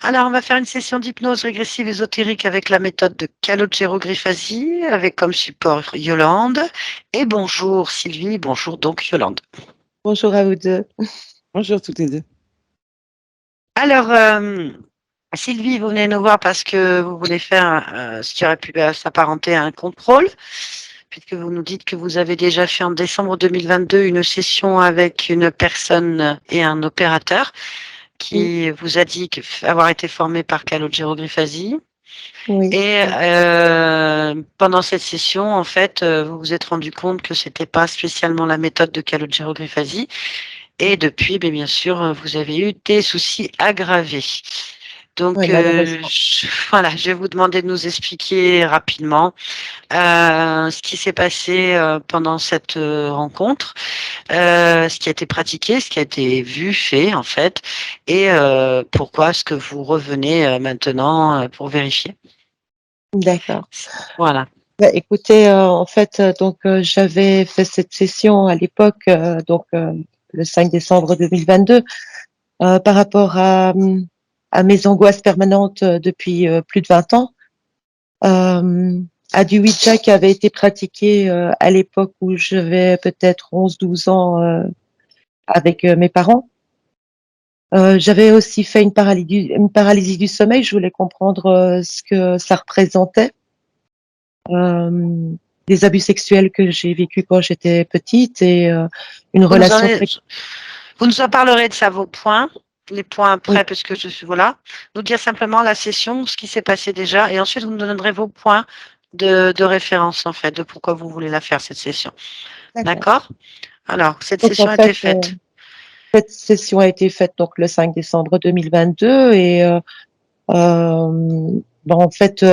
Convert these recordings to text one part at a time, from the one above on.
Alors, on va faire une session d'hypnose régressive ésotérique avec la méthode de Calogero-Griffasi, avec comme support Yolande. Et bonjour Sylvie, bonjour donc Yolande. Bonjour à vous deux. Bonjour toutes les deux. Alors, Sylvie, vous venez nous voir parce que vous voulez faire ce qui aurait pu s'apparenter à un contrôle, puisque vous nous dites que vous avez déjà fait en décembre 2022 une session avec une personne et un opérateur Oui, qui vous a dit avoir été formé par Calogero-Griffasi. oui, Et pendant cette session, en fait, vous vous êtes rendu compte que c'était pas spécialement la méthode de Calogero-Griffasi. Et depuis, bien sûr, vous avez eu des soucis aggravés. Donc, oui, malheureusement. voilà, je vais vous demander de nous expliquer rapidement ce qui s'est passé pendant cette rencontre, ce qui a été pratiqué, ce qui a été vu, fait, en fait, et pourquoi est-ce que vous revenez maintenant pour vérifier. D'accord. Voilà. Bah, écoutez, en fait, j'avais fait cette session à l'époque, le 5 décembre 2022, par rapport à mes angoisses permanentes depuis plus de 20 ans, à du Ouija qui avait été pratiqué à l'époque où j'avais peut-être 11-12 ans avec mes parents. J'avais aussi fait une paralysie du sommeil. Je voulais comprendre ce que ça représentait. Des abus sexuels que j'ai vécus quand j'étais petite et une Vous nous, en relation très. vous nous en parlerez de ça, vos points, les points Oui, après, parce que je suis, voilà. Nous dire simplement la session, ce qui s'est passé déjà, et ensuite vous nous donnerez vos points de référence, en fait, de pourquoi vous voulez la faire, cette session. d'accord. D'accord? Alors, cette Donc en session a été fait, faite. cette session a été faite donc le 5 décembre 2022 et en fait,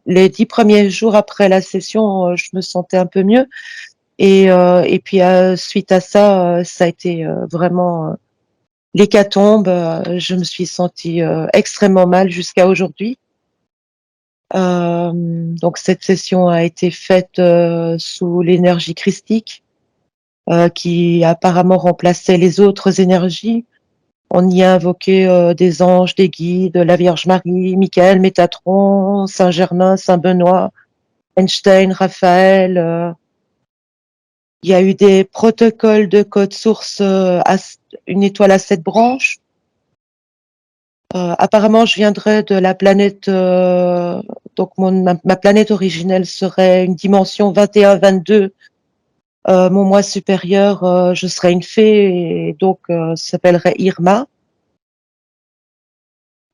les 10 premiers jours après la session, je me sentais un peu mieux et puis, suite à ça, ça a été vraiment l'hécatombe. Je me suis sentie extrêmement mal jusqu'à aujourd'hui. Donc cette session a été faite sous l'énergie christique, qui apparemment remplaçait les autres énergies. On y a invoqué des anges, des guides, la Vierge Marie, Michael, Métatron, Saint Germain, Saint Benoît, Einstein, Raphaël. Il y a eu des protocoles de code source une étoile à 7 branches. Apparemment, je viendrais de la planète, donc ma planète originelle serait une dimension 21-22. Mon moi supérieur, je serais une fée et donc s'appellerait Irma.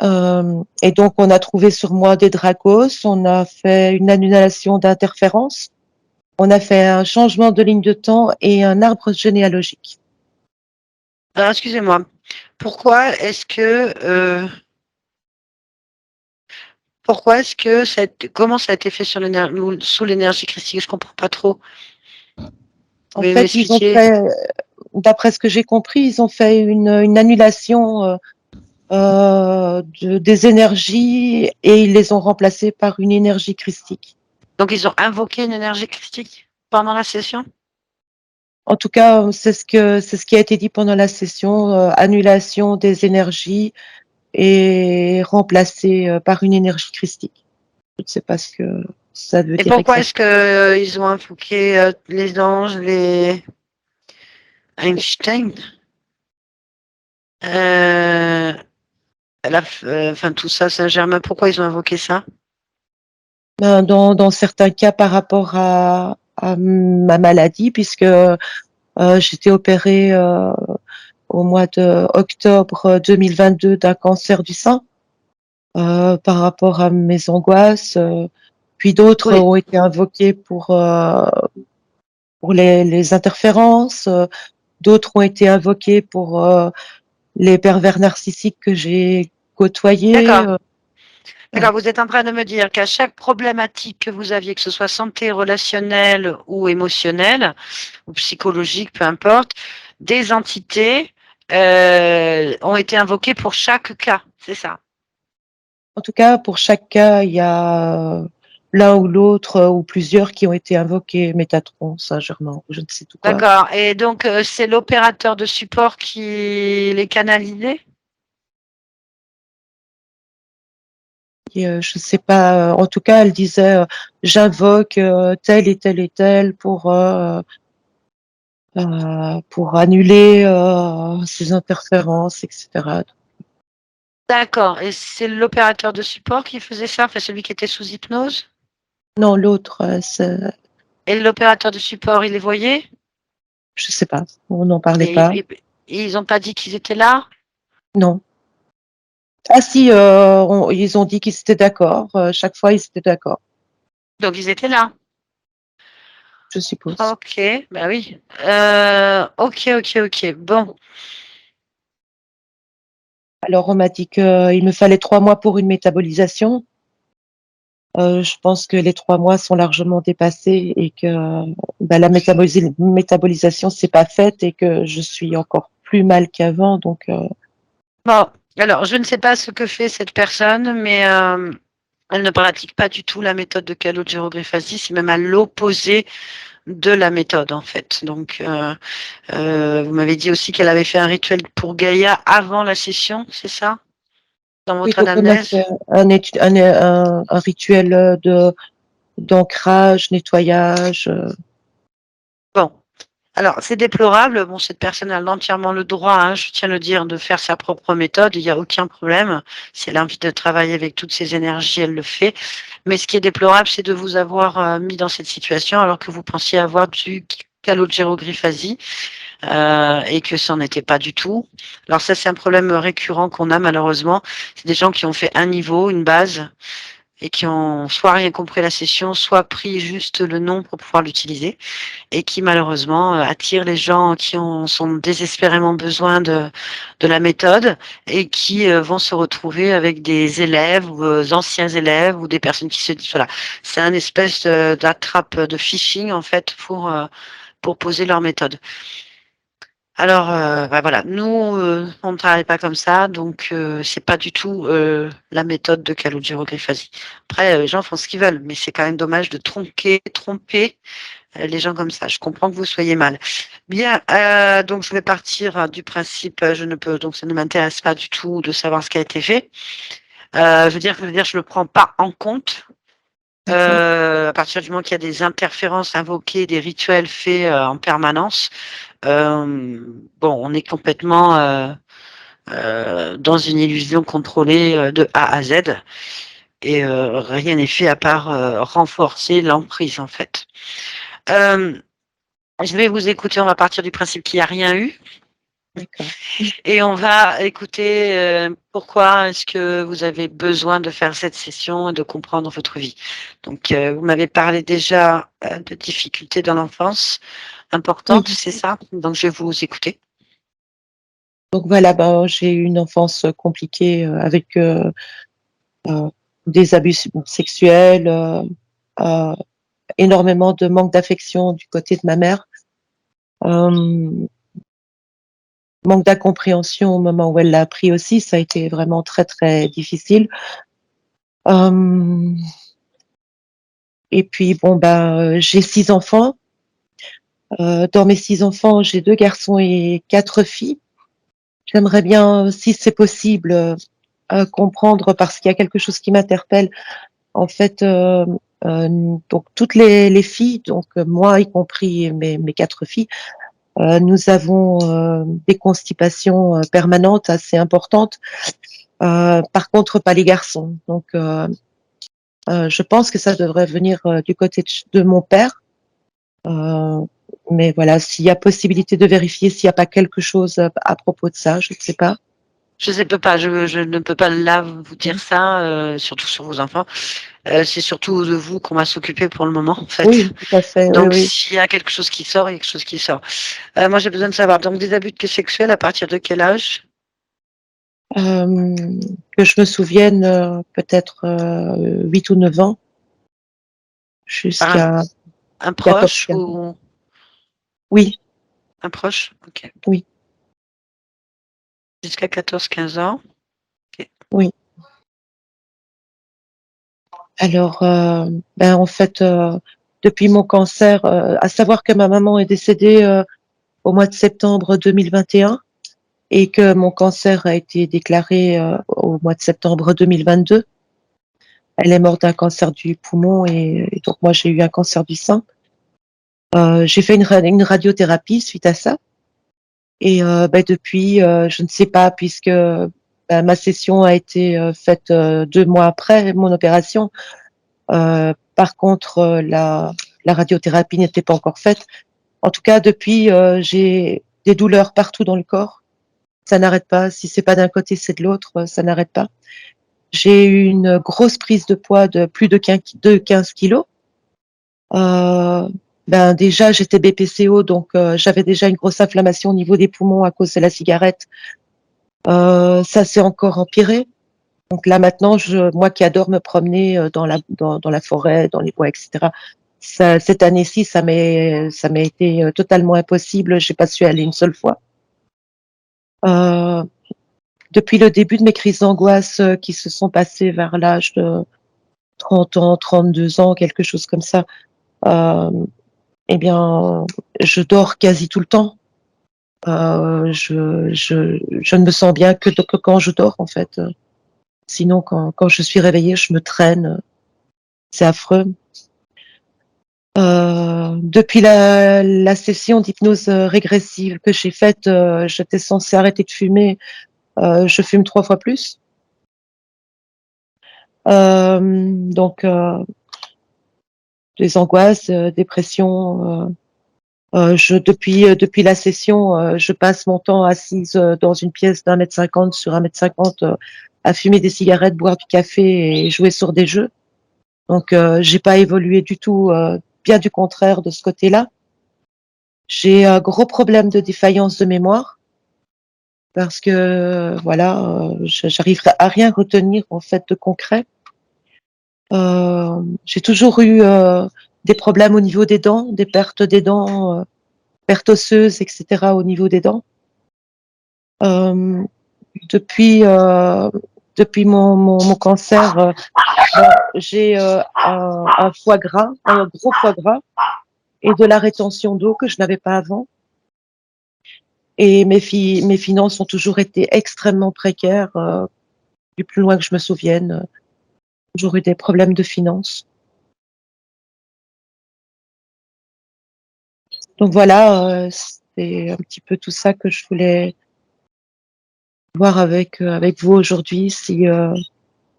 Et donc on a trouvé sur moi des dracos, on a fait une annulation d'interférence, on a fait un changement de ligne de temps et un arbre généalogique. Alors, excusez-moi. Pourquoi est-ce que, comment ça a été fait sur sous l'énergie christique? Je comprends pas trop. Vous En pouvez fait, ils ont m'expliquer? fait, d'après ce que j'ai compris, ils ont fait une annulation des énergies et ils les ont remplacées par une énergie christique. Donc, ils ont invoqué une énergie christique pendant la session? En tout cas, c'est ce qui a été dit pendant la session, annulation des énergies et remplacée par une énergie christique. Je ne sais pas ce que ça veut Et dire pourquoi est-ce exactement. que ils ont invoqué les anges, les Einstein, euh, enfin tout ça, Saint-Germain? Pourquoi ils ont invoqué ça? Dans certains cas par rapport à ma maladie, puisque j'étais opérée au mois de octobre 2022 d'un cancer du sein, par rapport à mes angoisses. Puis d'autres Oui. ont été invoqués pour les interférences. D'autres ont été invoqués pour les pervers narcissiques que j'ai côtoyés. D'accord. Voilà. D'accord. Vous êtes en train de me dire qu'à chaque problématique que vous aviez, que ce soit santé, relationnelle ou émotionnelle ou psychologique, peu importe, des entités ont été invoquées pour chaque cas. C'est ça? En tout cas, pour chaque cas, il y a l'un ou l'autre ou plusieurs qui ont été invoqués, Métatron, Saint-Germain, je ne sais tout quoi. D'accord. Et donc, c'est l'opérateur de support qui les canalisait? Et je sais pas, en tout cas, elle disait, «J'invoque, tel et tel et tel pour annuler, ces interférences» et cetera. D'accord. Et c'est l'opérateur de support qui faisait ça? Enfin, celui qui était sous hypnose? Non, l'autre, c'est Et l'opérateur de support, il les voyait? je sais pas, on n'en parlait Et pas. ils ont pas dit qu'ils étaient là? Non. Ah si, ils ont dit qu'ils étaient d'accord, chaque fois ils étaient d'accord, Donc ils étaient là? je suppose. OK, bah oui. OK, OK, OK. Bon, Alors on m'a dit qu'il me fallait 3 mois pour une métabolisation. Je pense que les 3 mois sont largement dépassés et que, bah, la métabolisation s'est pas faite et que je suis encore plus mal qu'avant donc bon, alors je ne sais pas ce que fait cette personne, mais elle ne pratique pas du tout la méthode de calogérographasie, c'est même à l'opposé de la méthode en fait. Donc vous m'avez dit aussi qu'elle avait fait un rituel pour Gaïa avant la session, c'est ça? Dans oui, votre donc on a anamnèse? fait un rituel, de d'ancrage, nettoyage, Bon. Alors, c'est déplorable. Bon, cette personne a entièrement le droit, hein, je tiens à le dire, de faire sa propre méthode. Il n'y a aucun problème. Si elle a envie de travailler avec toutes ses énergies, elle le fait. Mais ce qui est déplorable, c'est de vous avoir mis dans cette situation alors que vous pensiez avoir du calogérogryphasie et que ça n'en était pas du tout. Alors ça, c'est un problème récurrent qu'on a malheureusement. C'est des gens qui ont fait un niveau, une base, et qui ont soit rien compris à la session, soit pris juste le nom pour pouvoir l'utiliser et qui malheureusement attire les gens qui sont désespérément besoin de la méthode et qui vont se retrouver avec des élèves ou anciens élèves ou des personnes qui se disent voilà, c'est un espèce d'attrape de phishing en fait pour poser leur méthode. Alors, bah, voilà, nous, on ne travaille pas comme ça, donc c'est pas du tout la méthode de calogérogryphasie. Après, les gens font ce qu'ils veulent, mais c'est quand même dommage de tromper les gens comme ça. Je comprends que vous soyez mal. Bien, donc je vais partir du principe, je ne peux, donc ça ne m'intéresse pas du tout de savoir ce qui a été fait. Je le prends pas en compte. d'accord, À partir du moment qu'il y a des interférences invoquées, des rituels faits en permanence, bon, on est complètement dans une illusion contrôlée de A à Z et rien n'est fait à part renforcer l'emprise en fait. Euh, je vais vous écouter, on va partir du principe qu'il n'y a rien eu d'accord. et on va écouter pourquoi est-ce que vous avez besoin de faire cette session et de comprendre votre vie. Donc, vous m'avez parlé déjà de difficultés dans l'enfance importantes, Oui, c'est ça? Donc, je vais vous écouter. donc voilà, ben, j'ai eu une enfance, compliquée, avec, heu, des abus sexuels, heu, énormément de manque d'affection du côté de ma mère. Hem, Manque d'incompréhension au moment où elle l'a appris aussi, ça a été vraiment très, très difficile. Hem Et puis bon, ben, j'ai 6 enfants. Dans mes 6 enfants, j'ai 2 garçons et 4 filles. J'aimerais bien, si c'est possible, comprendre parce qu'il y a quelque chose qui m'interpelle. En fait, donc toutes les filles, donc moi y compris mes 4 filles, nous avons, des constipations, permanentes assez importantes. Par contre, pas les garçons. Donc je pense que ça devrait venir, du côté de mon père. Heu, mais voilà, s'il y a possibilité de vérifier s'il y a pas quelque chose à propos de ça, je ne sais pas. Je ne peux pas, je ne peux pas là vous dire Mmh. ça, surtout sur vos enfants. C'est surtout de vous qu'on va s'occuper pour le moment, en fait. Oui, tout à fait, oui, Donc, oui. s'il y a quelque chose qui sort, il y a quelque chose qui sort. Moi, j'ai besoin de savoir, donc des abus sexuels à partir de quel âge? Que je me souvienne, peut-être, 8 ou 9 ans Par un, jusqu'à un proche 14-15 ans. ou Oui, un proche? Ok. oui, Jusqu'à 14-15 ans. Ok. oui. Alors, ben, en fait, depuis mon cancer, à savoir que ma maman est décédée, au mois de septembre 2021 et que mon cancer a été déclaré, au mois de septembre 2022. elle est morte d'un cancer du poumon et donc moi j'ai eu un cancer du sein. J'ai fait une radiothérapie suite à ça et depuis, je ne sais pas puisque, ma session a été, faite, 2 mois après mon opération. Par contre, la radiothérapie n'était pas encore faite. En tout cas depuis, j'ai des douleurs partout dans le corps. Ça n'arrête pas. Si c'est pas d'un côté, c'est de l'autre, ça n'arrête pas. J'ai eu une grosse prise de poids de plus de 15 kilogrammes. Déjà j'étais BPCO donc j'avais déjà une grosse inflammation au niveau des poumons à cause de la cigarette. Ça s'est encore empiré. Donc là maintenant moi qui adore me promener, dans la forêt, dans les bois et cetera, cette année-ci ça m'est été, totalement impossible. J'ai pas su aller une seule fois. Heu, Depuis le début de mes crises d'angoisse, qui se sont passées vers l'âge de 30 ans, 32 ans, quelque chose comme ça, hem eh bien, je dors quasi tout le temps. Je ne me sens bien que quand je dors, en fait. Sinon, quand je suis réveillée, je me traîne. C'est affreux. Depuis la session d'hypnose régressive que j'ai faite, j'étais censée arrêter de fumer. Je fume 3 fois plus. Donc, des angoisses, dépression. Depuis la session, je passe mon temps assise, dans une pièce d'1,50 m sur 1,50 m, à fumer des cigarettes, boire du café et jouer sur des jeux. Donc j'ai pas évolué du tout, bien du contraire de ce côté-là. J'ai un gros problème de défaillance de mémoire parce que voilà, j'arrive à rien retenir en fait de concret. J'ai toujours eu, des problèmes au niveau des dents, des pertes des dents, pertes osseuses et cetera au niveau des dents. Hem, depuis, depuis mon cancer, j'ai, un foie gras, un gros foie gras et de la rétention d'eau que je n'avais pas avant et mes finances ont toujours été extrêmement précaires, du plus loin que je me souvienne, toujours eu des problèmes de finances. Donc voilà, c'est un petit peu tout ça que je voulais voir avec vous aujourd'hui si,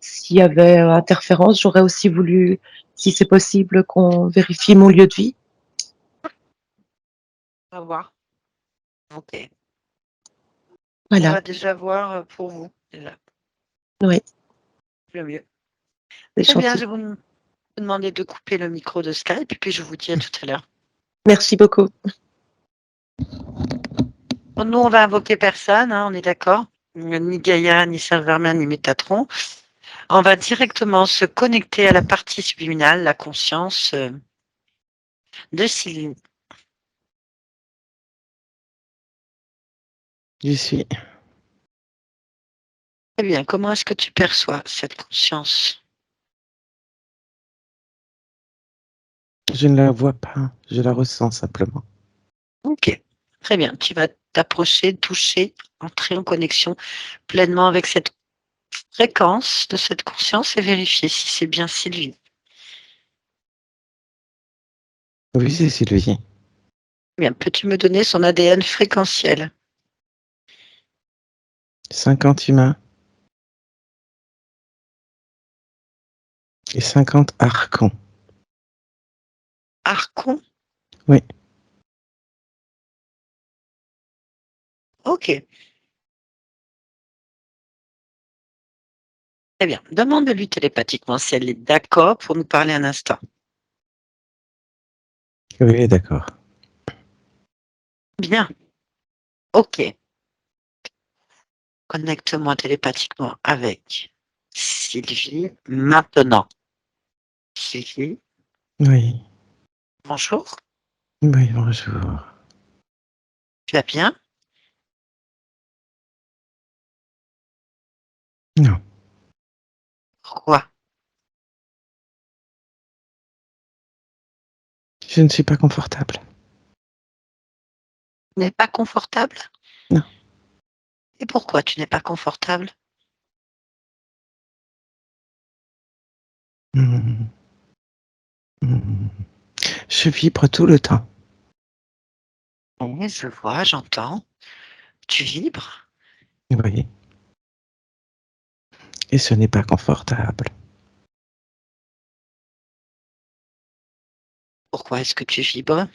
s'il y avait, interférence. J'aurais aussi voulu, si c'est possible, qu'on vérifie mon lieu de vie. On va voir. OK. On Voilà, va déjà voir, pour vous, déjà, oui, le mieux. c'est Très bien, gentil. je vais vous demander de couper le micro de Skype et puis je vous dis à tout à l'heure. Merci beaucoup. Bon, nous, on va invoquer personne, hein, on est d'accord? Ni Gaïa, ni Saint-Germain, ni Métatron. On va directement se connecter à la partie subliminale, la conscience, de Sylvie. J'y suis. Très bien, comment est-ce que tu perçois cette conscience? Je ne la vois pas, je la ressens simplement. OK, très bien. Tu vas t'approcher, toucher, entrer en connexion pleinement avec cette fréquence de cette conscience et vérifier si c'est bien Sylvie. Oui, c'est Sylvie. Bien, peux-tu me donner son ADN fréquentiel? 50 humains et 50 archons. Archon? Oui, OK, très bien. Demande-lui télépathiquement si elle est d'accord pour nous parler un instant. oui, d'accord. Bien, OK. Connecte-moi télépathiquement avec Sylvie maintenant. Sylvie, Oui, bonjour, oui, bonjour. tu vas bien? Non, Pourquoi? je ne suis pas confortable. Tu n'es pas confortable? Non, Et pourquoi tu n'es pas confortable? Hmm. Hmm. Je vibre tout le temps. Oui, je vois, j'entends. Tu vibres. Oui. Et ce n'est pas confortable. Pourquoi est-ce que tu vibres?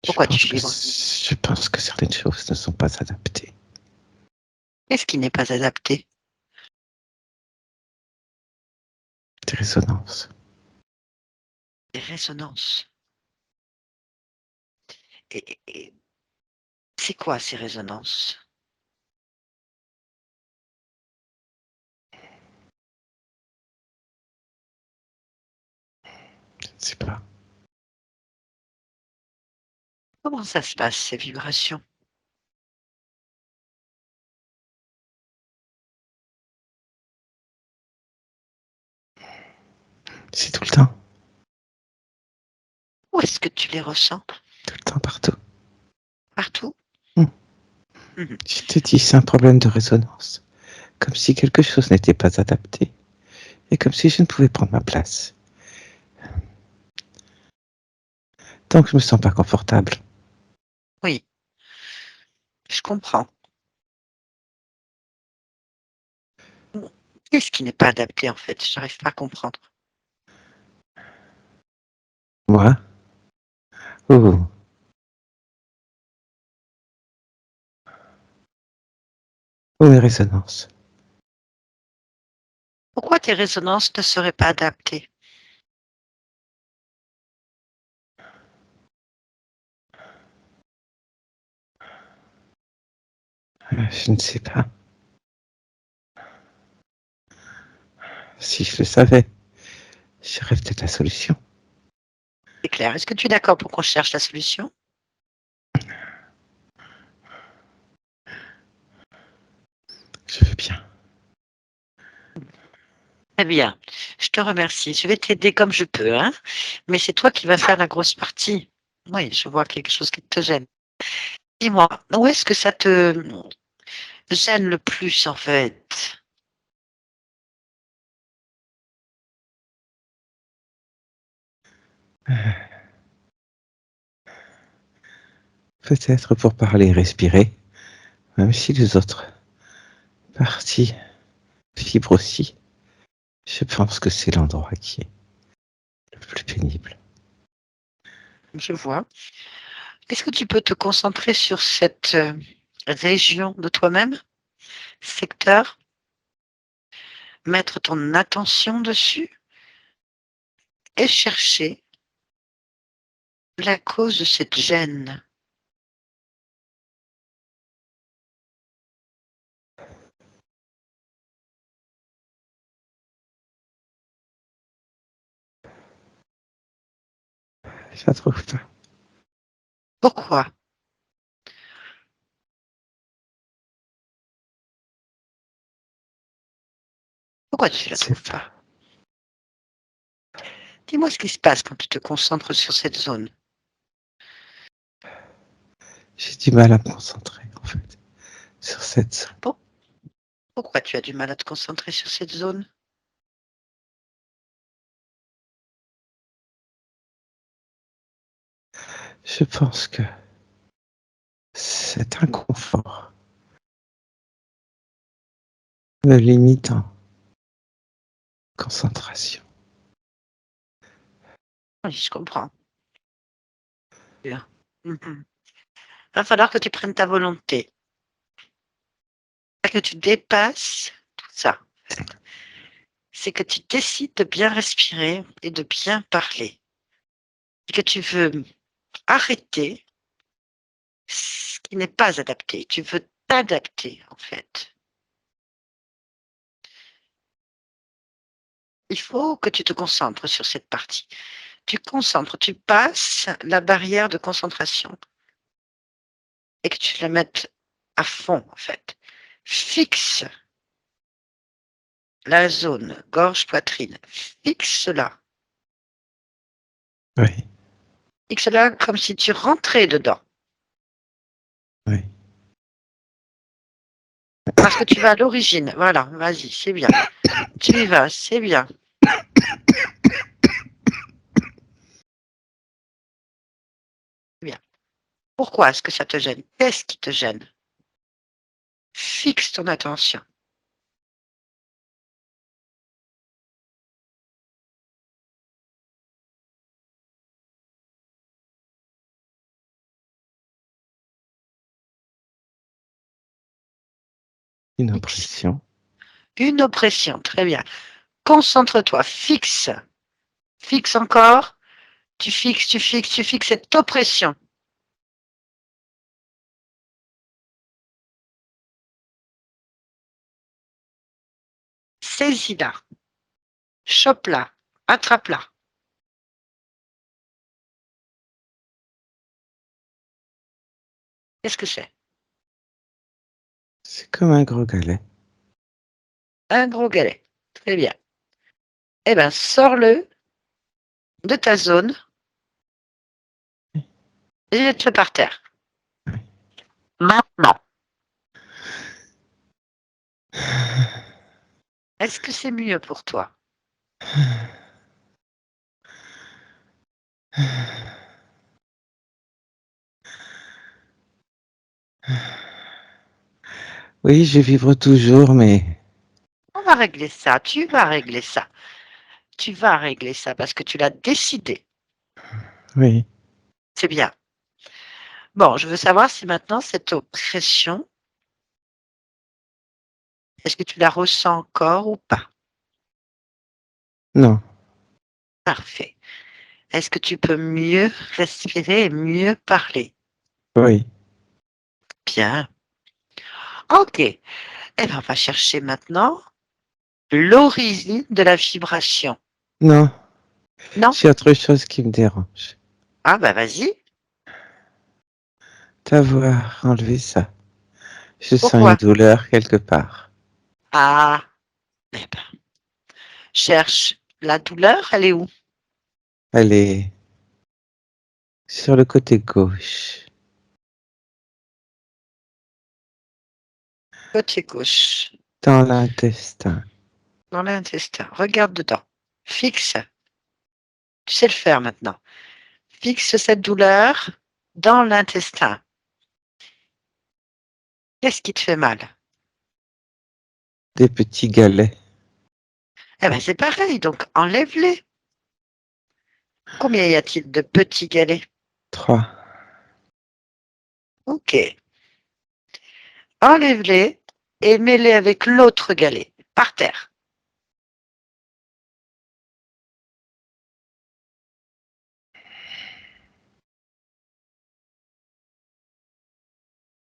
Pourquoi tu vibres? Je pense que certaines choses ne sont pas adaptées. Qu'est-ce qui n'est pas adapté? Des résonances. Des résonances. Et c'est quoi ces résonances? Je ne sais pas. Comment ça se passe, ces vibrations? C'est tout le temps. Où est-ce que tu les ressens? Tout le temps, partout. Partout? Hmm. Mhm. Je te dis, c'est un problème de résonance. Comme si quelque chose n'était pas adapté. Et comme si je ne pouvais prendre ma place. Donc je me sens pas confortable. Oui, je comprends. Qu'est-ce qui n'est pas adapté en fait? Je n'arrive pas à comprendre. Moi? Oh. Oh, les résonances. Pourquoi tes résonances ne seraient pas adaptées? Je ne sais pas. Si je le savais, j'aurais peut-être la solution. C'est clair. Est-ce que tu es d'accord pour qu'on cherche la solution? Je veux bien. Très bien. Je te remercie. Je vais t'aider comme je peux, hein, mais c'est toi qui vas faire la grosse partie. Oui, je vois quelque chose qui te gêne. Dis-moi, où est-ce que ça te gêne le plus en fait? Peut-être pour parler et respirer, même si les autres parties vibrent aussi. Je pense que c'est l'endroit qui est le plus pénible. Je vois. Est-ce que tu peux te concentrer sur cette région de toi-même, secteur, mettre ton attention dessus et chercher la cause de cette gêne? Je la trouve pas. Pourquoi? Pourquoi tu Je ne ne la sais trouves pas. pas? Dis-moi ce qui se passe quand tu te concentres sur cette zone. J'ai du mal à me concentrer, en fait, sur cette zone. Pour- Pourquoi tu as du mal à te concentrer sur cette zone? Je pense que cet inconfort me limite en concentration. Oui, je comprends. Bien. Mhm. Va falloir que tu prennes ta volonté, que tu dépasses tout ça. C'est que tu décides de bien respirer et de bien parler. Et que tu veux arrêter ce qui n'est pas adapté. Tu veux t'adapter, en fait. Il faut que tu te concentres sur cette partie. Tu concentres, tu passes la barrière de concentration et que tu la mettes à fond, en fait. Fixe la zone gorge-poitrine. Fixe-la. Oui, Fixe-la comme si tu rentrais dedans. oui. parce que tu vas à l'origine. Voilà, vas-y, c'est bien. Tu y vas, c'est bien. Bien. Pourquoi est-ce que ça te gêne? Qu'est-ce qui te gêne? Fixe ton attention. Une Fixe. impression. Une oppression, très bien. Concentre-toi, fixe. Fixe encore. Tu fixes, tu fixes, tu fixes cette oppression. Saisis-la. Chope-la. Attrape-la. Qu'est-ce que c'est? C'est comme un gros galet. Un gros galet. Très bien. Eh bien, sors-le de ta zone et jette-le par terre. Maintenant. Est-ce que c'est mieux pour toi? Oui, je vibre toujours, mais On va régler ça. Tu vas régler ça. Tu vas régler ça parce que tu l'as décidé. oui. C'est bien. Bon, je veux savoir si maintenant cette oppression, est-ce que tu la ressens encore ou pas? Non, Parfait. Est-ce que tu peux mieux respirer et mieux parler? oui. Bien. OK. Eh bien, on va chercher maintenant l'origine de la vibration. Non, Non? j'ai autre chose qui me dérange. Ah, bah vas-y. T'avoir enlevé ça. Je sens une Pourquoi? douleur quelque part. Ah, eh ben, cherche la douleur, elle est où? Elle est sur le côté gauche. Côté gauche, Dans l'intestin. dans l'intestin. Regarde dedans. Fixe. Tu sais le faire maintenant. Fixe cette douleur dans l'intestin. Qu'est-ce qui te fait mal? Des petits galets. Eh ben, c'est pareil, donc enlève-les. Combien y a-t-il de petits galets? 3. OK. Enlève-les et mets-les avec l'autre galet, par terre.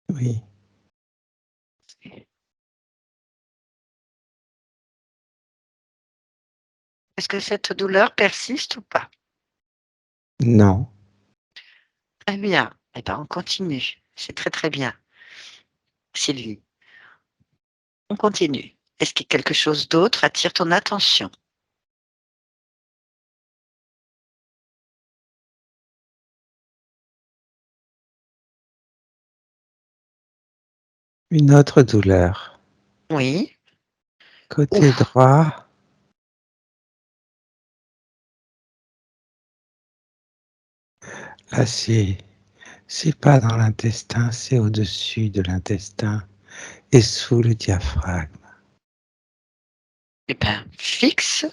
Oui. Est-ce que cette douleur persiste ou pas? Non. Très bien. Eh ben, on continue. C'est très, très bien. Sylvie, on continue. Est-ce que quelque chose d'autre attire ton attention? Une autre douleur. Oui. Côté Ouf. droit. Là, c'est pas dans l'intestin, c'est au-dessus de l'intestin et sous le diaphragme. Eh ben, fixe,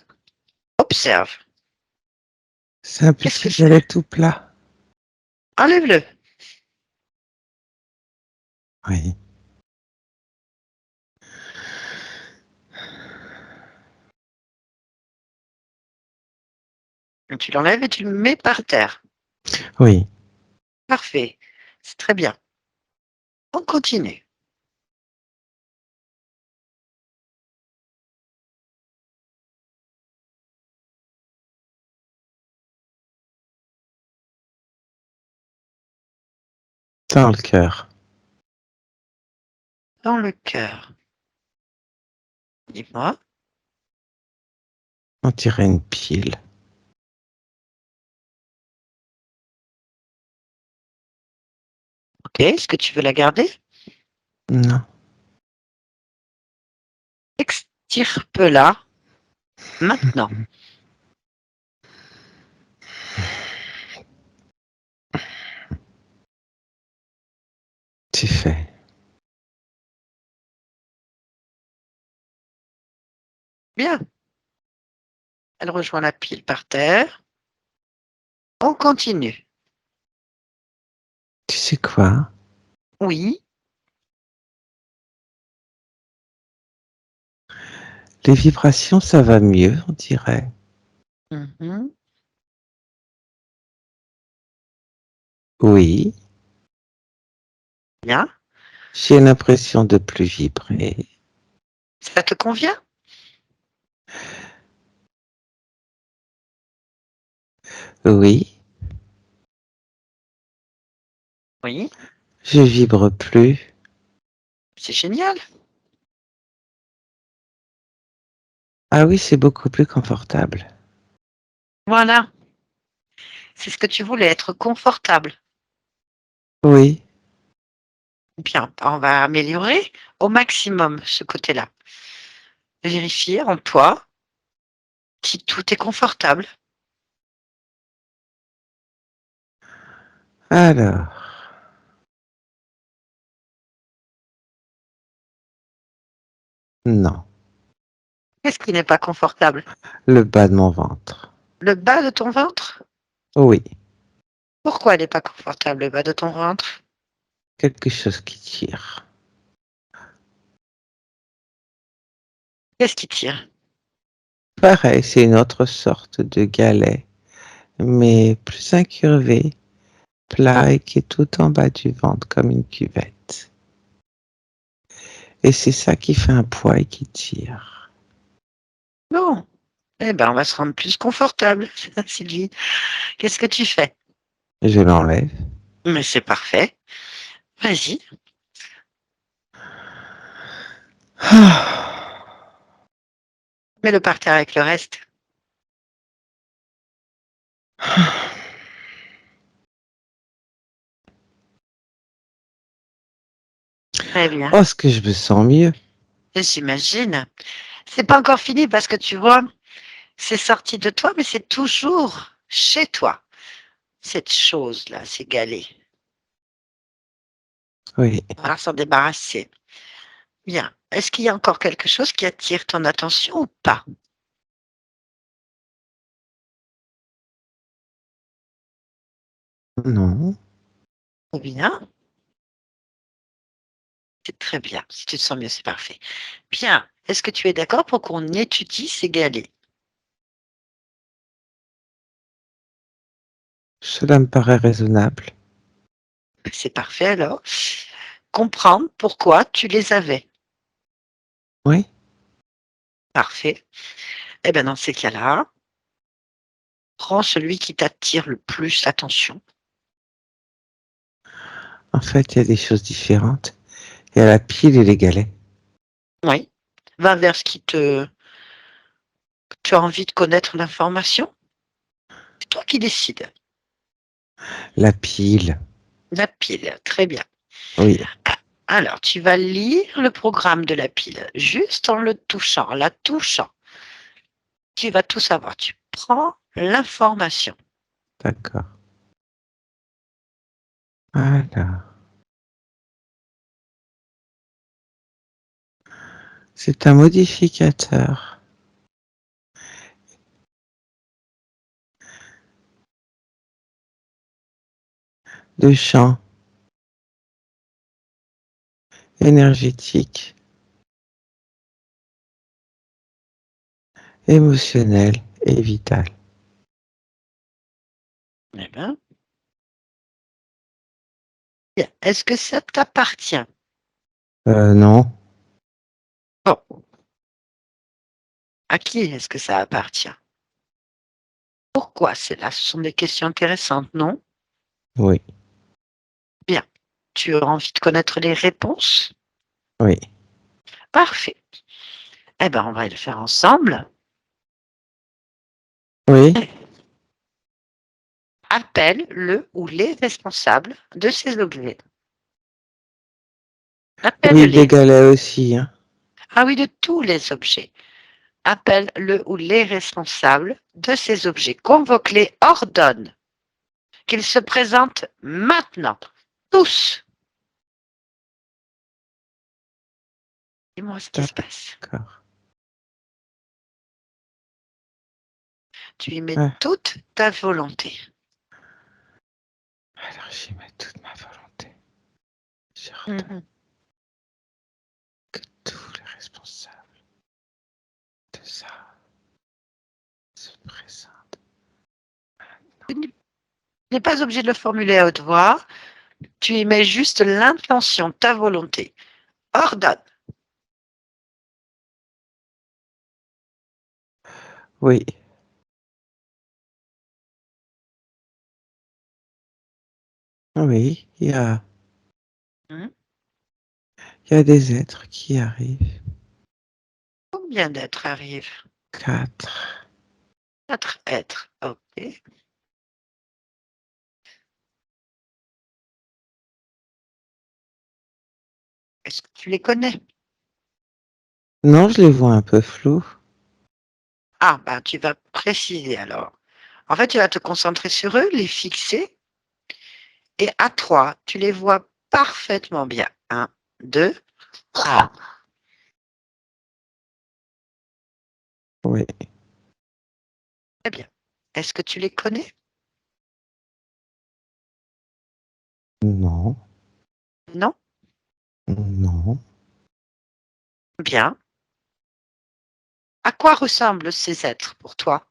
observe. C'est un Qu'est-ce que petit c'est? galet tout plat. Enlève-le. Oui. Tu l'enlèves et tu le mets par terre. Oui. Parfait. C'est très bien. On continue. Dans le cœur. Dans le cœur. Dis-moi. On dirait une pile. OK. Est-ce que tu veux la garder? Non. Tire-peu-la maintenant. C'est fait. Bien. Elle rejoint la pile par terre. On continue. Tu sais quoi? Oui. Les vibrations, ça va mieux, on dirait. Mhm. Oui, Bien. j'ai l'impression de plus vibrer. Ça te convient? Oui, Oui. je vibre plus. C'est génial. Ah oui, c'est beaucoup plus confortable. Voilà. C'est ce que tu voulais, être confortable. Oui, Bien. On va améliorer au maximum ce côté-là. Vérifier en toi si tout est confortable. alors, non, Qu'est-ce qui n'est pas confortable? le bas de mon ventre. Le bas de ton ventre? Oui, Pourquoi elle n'est pas confortable, le bas de ton ventre? quelque chose qui tire. Qu'est-ce qui tire? Pareil, c'est une autre sorte de galet, mais plus incurvé, plat et qui est tout en bas du ventre comme une cuvette. Et c'est ça qui fait un poids et qui tire. Non. Eh ben, on va se rendre plus confortable, Sylvie. Qu'est-ce que tu fais? Je l'enlève. Mais c'est parfait. Vas-y. Mets-le par terre avec le reste. Très bien. Oh, ce que je me sens mieux. J'imagine. C'est pas encore fini parce que tu vois, c'est sorti de toi, mais c'est toujours chez toi. Cette chose-là, ces galets. Oui, On va s'en débarrasser. Bien. Est-ce qu'il y a encore quelque chose qui attire ton attention ou pas? non, Bien. C'est très bien. Si tu te sens mieux, c'est parfait. Bien. Est-ce que tu es d'accord pour qu'on étudie ces galets? cela me paraît raisonnable. C'est parfait alors. Comprendre pourquoi tu les avais. Oui, Parfait. Eh bien, dans ces cas-là, prends celui qui t'attire le plus l'attention. en fait, il y a des choses différentes. Il y a la pile et les galets. Oui. Va vers ce qui te... Tu as envie de connaître l'information. C'est toi qui décides. La pile, La pile. Très bien. oui, Ah, alors, tu vas lire le programme de la pile, juste en le touchant, en la touchant. Tu vas tout savoir. Tu prends l'information. d'accord. Alors, c'est un modificateur de champ énergétique, émotionnel et vital. Eh bien, bien. Est-ce que ça t'appartient? Non, Bon, à qui est-ce que ça appartient? Pourquoi? C'est là, ce sont des questions intéressantes, non? oui, Bien. Tu as envie de connaître les réponses? oui, Parfait. Eh bien, on va le faire ensemble. oui, Appelle le ou les responsables de ces objets. oui, des Appelle-les. galets aussi, hein. Ah oui, de tous les objets. Appelle le ou les responsables de ces objets. Convoque-les, ordonne qu'ils se présentent maintenant. Tous. Dis-moi ce qui se passe. D'accord. Tu y mets Ah, toute ta volonté. alors j'y mets toute ma volonté. J'ordonne Mhm. que tous les responsables de ça se présentent. Tu n'es pas obligé de le formuler à haute voix. Tu y mets juste l'intention, ta volonté. Ordonne. Oui, oui, Hmm. il y a des êtres qui arrivent. Combien d'êtres arrivent? 4. 4 êtres. Ok. Est-ce que tu les connais? Non, je les vois un peu flous. Ah, ben tu vas préciser alors. En fait, tu vas te concentrer sur eux, les fixer, et à 3, tu les vois parfaitement bien. 1, 2, 3. Oui, Très bien. Est-ce que tu les connais? non, Non? non. Bien. À quoi ressemblent ces êtres pour toi?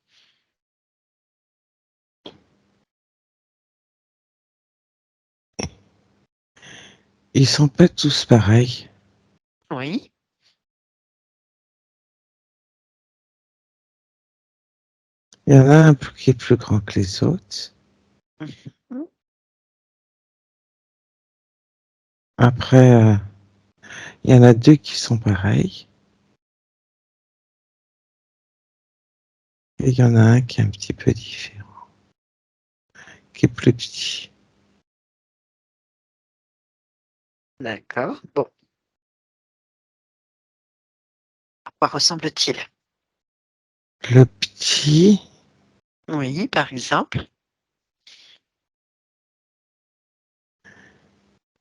Ils sont pas tous pareils. Oui. Il y en a un qui est plus grand que les autres. Mhm. Après, il y en a 2 qui sont pareils. Et il y en a un qui est un petit peu différent, qui est plus petit. D'accord. Bon. À quoi ressemble-t-il? Le petit, Oui, par exemple.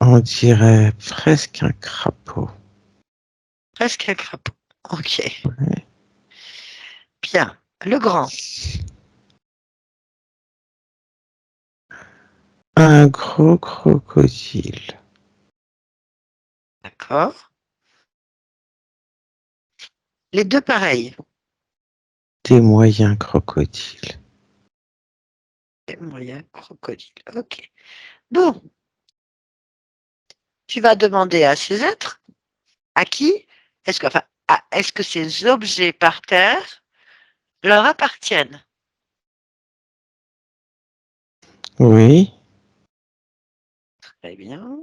on dirait presque un crapaud. Presque un crapaud. Ok. Ouais. Bien. Le grand. Un gros crocodile. D'accord. Les deux pareils. Des moyens crocodiles. Les moyens crocodiles. Ok. Bon. Tu vas demander à ces êtres, à qui est-ce que ces objets par terre leur appartiennent? Oui, Très bien.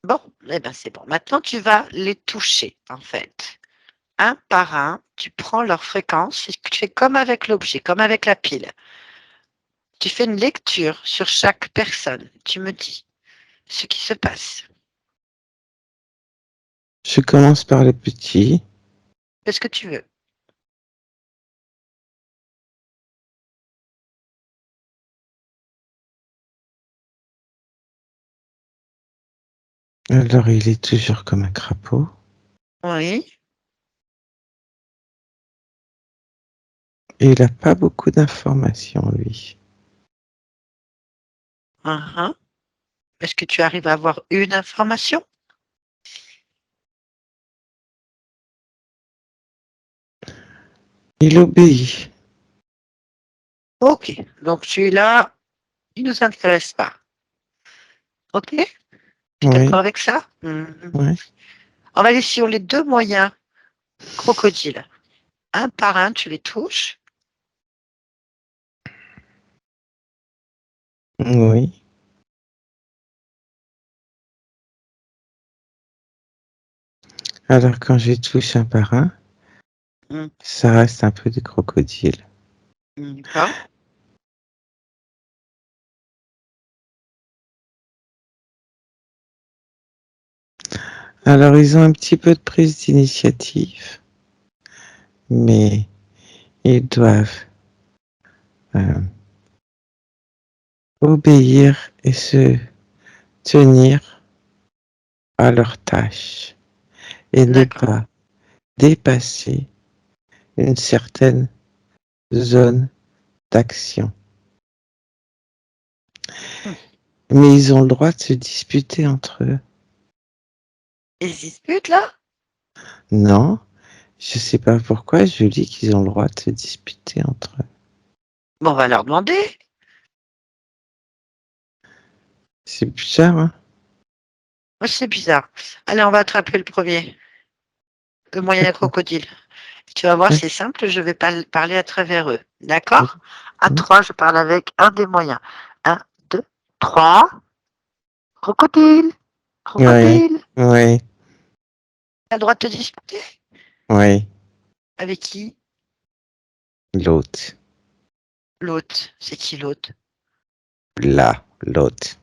Bon, eh ben c'est bon. Maintenant, tu vas les toucher, en fait. Un par un, tu prends leur fréquence, et tu fais comme avec l'objet, comme avec la pile. Tu fais une lecture sur chaque personne. Tu me dis ce qui se passe. je commence par le petit. Fais ce que tu veux. Alors, il est toujours comme un crapaud. Oui. Et il n'a pas beaucoup d'informations, lui. Uhum. Est-ce que tu arrives à avoir une information? Il obéit. Ok. Donc celui-là, il ne nous intéresse pas. Ok? Tu es d'accord Oui, avec ça? Mhm. oui, On va aller sur les deux moyens crocodiles. Un par un, tu les touches. oui. Alors, quand je touche un par un, Mm. ça reste un peu des crocodiles. D'accord. Alors, ils ont un petit peu de prise d'initiative, mais ils doivent euh, obéir et se tenir à leurs tâches et ne D'accord. pas dépasser une certaine zone d'action. Hmm. Mais ils ont le droit de se disputer entre eux. Ils se disputent là? Non, je sais pas pourquoi je dis qu'ils ont le droit de se disputer entre eux. Bon, on va leur demander. C'est bizarre, hein? Oh, c'est bizarre. Allez, on va attraper le premier. Le moyen crocodile. Tu vas voir, Ouais. c'est simple, je vais parler à travers eux. D'accord? À Mhm. 3, je parle avec un des moyens. Un, 2, 3. Crocodile! Ouais, Crocodile! ouais, T'as le droit de te disputer? ouais. Avec qui? L'autre. L'autre. C'est qui l'autre? Là, l'autre.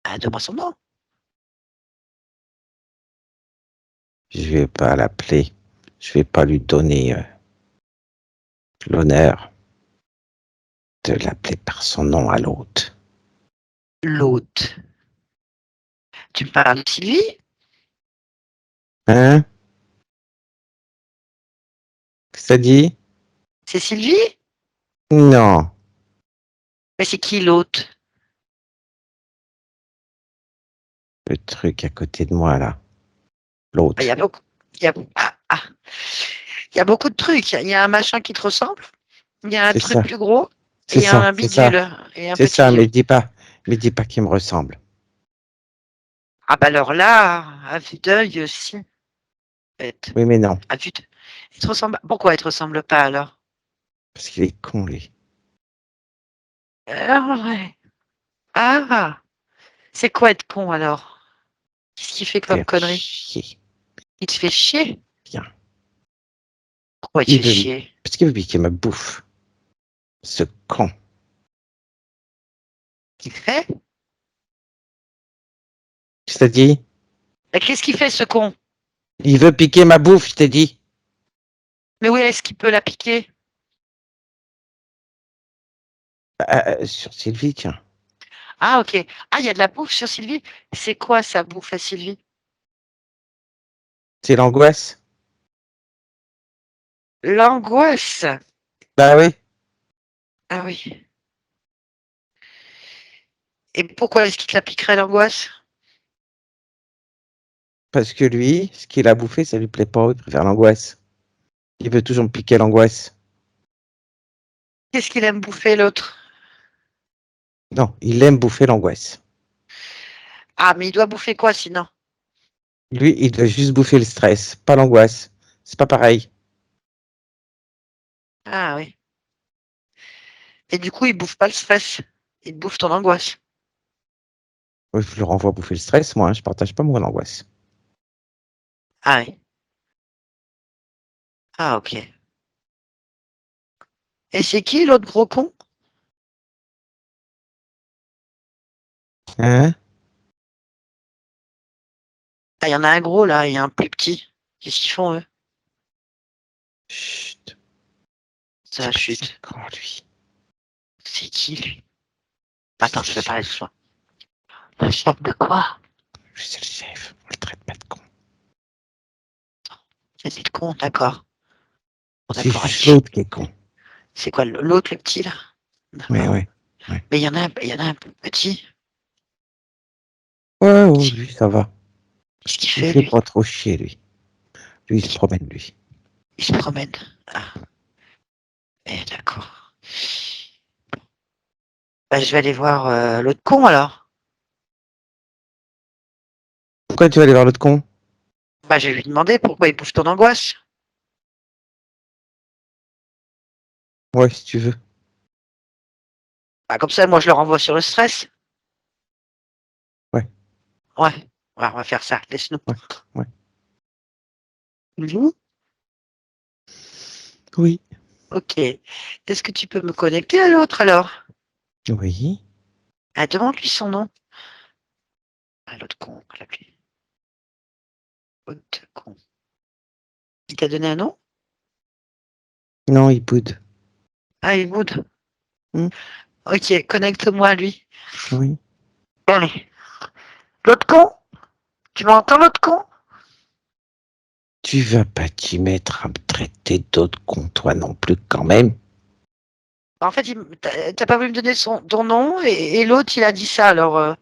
Ah, donne-moi son nom. Je vais pas l'appeler. Je vais pas lui donner l'honneur de l'appeler par son nom à l'autre. L'autre. Tu me parles de Sylvie? Hein? Ça dit? C'est Sylvie? Non. Mais c'est qui l'autre? Le truc à côté de moi, là. Il y L'autre. a beaucoup. Il y a beaucoup de trucs. Il y a un machin qui te ressemble. Il y a un C'est truc ça. plus gros. Et C'est il y a ça. un C'est ça. bidule. Et un C'est petit ça. lion. Mais dis pas qu'il me ressemble. Ah bah alors là, à vue d'œil, si. En fait. Oui, mais non. À vue d'œil. Il te ressemble. Pourquoi il te ressemble pas alors? Parce qu'il est con, lui. Ah ouais. Ah, c'est quoi être con alors? Qu'est-ce qu'il fait comme Faire connerie? chier. Il te fait chier? Bien. Pourquoi il te Il fait veut... chier? Parce qu'il veut piquer ma bouffe. Ce con. Il fait? Je t'ai dit? Mais qu'est-ce qu'il fait ce con? Il veut piquer ma bouffe, je t'ai dit. Mais où est-ce qu'il peut la piquer? Sur Sylvie, tiens. Ah ok. Ah, il y a de la bouffe sur Sylvie. C'est quoi ça bouffe à Sylvie? C'est l'angoisse. L'angoisse. Bah oui. Ah oui. Et pourquoi est-ce qu'il te la piquerait l'angoisse? Parce que lui, ce qu'il a bouffé, ça lui plaît pas. Il préfère l'angoisse. Il veut toujours me piquer l'angoisse. Qu'est-ce qu'il aime bouffer l'autre? Non, il aime bouffer l'angoisse. Ah, mais il doit bouffer quoi sinon? Lui, il doit juste bouffer le stress, pas l'angoisse. C'est pas pareil. Ah oui. Et du coup, il bouffe pas le stress. Il bouffe ton angoisse. Oui, je le renvoie bouffer le stress, moi. Hein, je partage pas mon angoisse. Ah oui. Ah ok. Et c'est qui l'autre gros con? Hein? Ah, il y en a un gros là, il y a un plus petit. Qu'est-ce qu'ils font eux? Chut. Ça C'est pas si chute. con, lui. C'est qui lui? C'est Attends, le je vais parler de chef. soi. Le chef de quoi? Lui, c'est le chef. On le traite pas de con. C'est le con, d'accord. Bon, C'est d'accord, juste allez. l'autre qui est con. C'est quoi l'autre, le petit là? Ouais, D'accord. ouais. Ouais, Mais il y en a un plus petit. ouais, ouais, lui, ça va. Qu'est-ce qu'il Il fait fait lui? pas trop chier, lui. Lui, il se promène, lui. Il se promène. Ah, d'accord. Bah, je vais aller voir l'autre con alors. Pourquoi tu vas aller voir l'autre con? Bah, je vais lui demander pourquoi il bouffe ton angoisse. Ouais, si tu veux. Bah, comme ça, moi, je le renvoie sur le stress. Ouais, Ouais, ouais, on va faire ça. Laisse-nous. ouais, ouais. Mhm. Oui. Ok. Est-ce que tu peux me connecter à l'autre alors? Oui. Ah, demande-lui son nom. Ah, l'autre con, on va l'appeler. L'autre con. Il t'a donné un nom? Non, il boude. Ah, il boude. Hmm. Ok, connecte-moi à lui. Oui. Allez. L'autre con? Tu m'entends, l'autre con? Tu vas pas t'y mettre à me traiter d'autres cons, toi non plus, quand même. En fait, t'as pas voulu me donner ton nom et l'autre, il a dit ça, alors.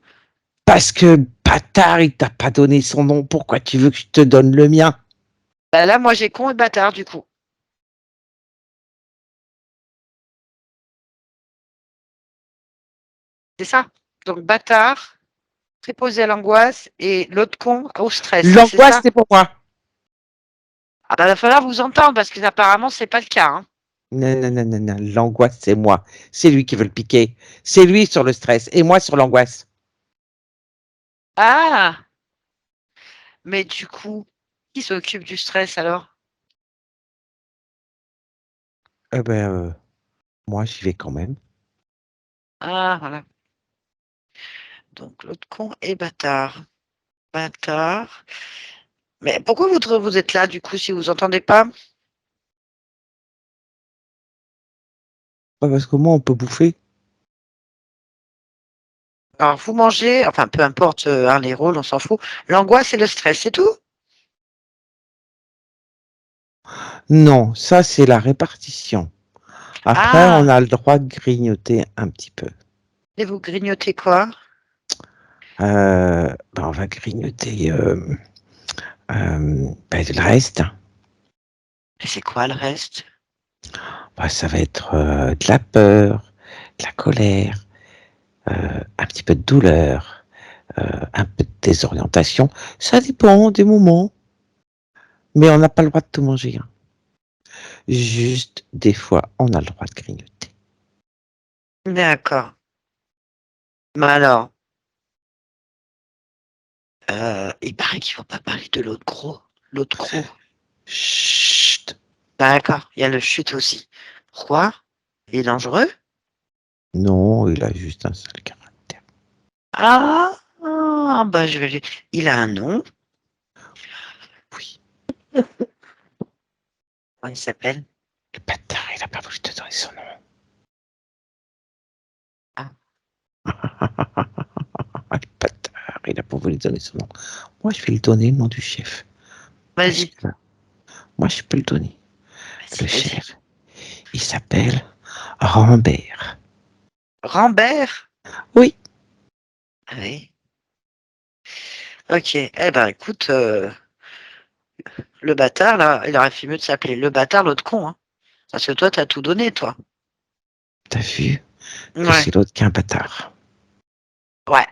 Parce que, bâtard, il t'a pas donné son nom. Pourquoi tu veux que je te donne le mien? Bah là, moi, j'ai con et bâtard, du coup. C'est ça? Donc, bâtard, préposé à l'angoisse et l'autre con au stress, c'est L'angoisse, ça? c'est pour moi. Ah bah, il va falloir vous entendre parce que apparemment, c'est pas le cas, hein. Non, non, non, non, non. L'angoisse, c'est moi. C'est lui qui veut le piquer. C'est lui sur le stress et moi sur l'angoisse. Ah! Mais du coup, qui s'occupe du stress alors? Eh ben, moi, j'y vais quand même. Ah, voilà. Donc, l'autre con et bâtard. Bâtard. Mais pourquoi vous êtes là, du coup, si vous entendez pas? Pas parce que moi, on peut bouffer. Alors, vous mangez, enfin, peu importe hein, les rôles, on s'en fout. L'angoisse et le stress, c'est tout? Non, ça, c'est la répartition. Après, on Ah! a le droit de grignoter un petit peu. Et vous grignotez quoi? Ben, on va grignoter ben, le reste. Et c'est quoi le reste? Ben, ça va être de la peur, de la colère, un petit peu de douleur, un peu de désorientation. Ça dépend des moments. Mais on n'a pas le droit de tout manger, hein. Juste, des fois, on a le droit de grignoter. D'accord. Mais alors, il paraît qu'il faut pas parler de l'autre gros. L'autre gros. Chut! D'accord. Il y a le chute aussi. Pourquoi? Il est dangereux? Non, il a juste un seul caractère. Bah je vais lui. Il a un nom. Oui, Comment il s'appelle? le bâtard, il a pas voulu te donner son nom. Ah. Le bâtard, il a pas voulu donner son nom. Moi, je vais le donner, le nom du chef. Parce Vas-y. que moi, je peux le donner. Le Vas-y. chef, il s'appelle Rambert. Rambert? Oui, Ah oui. Ok. Eh ben écoute, le bâtard, là, il aurait fait mieux de s'appeler le bâtard, l'autre con, hein. Parce que toi, t'as tout donné, toi. t'as vu que Ouais. c'est l'autre qu'un bâtard. Ouais.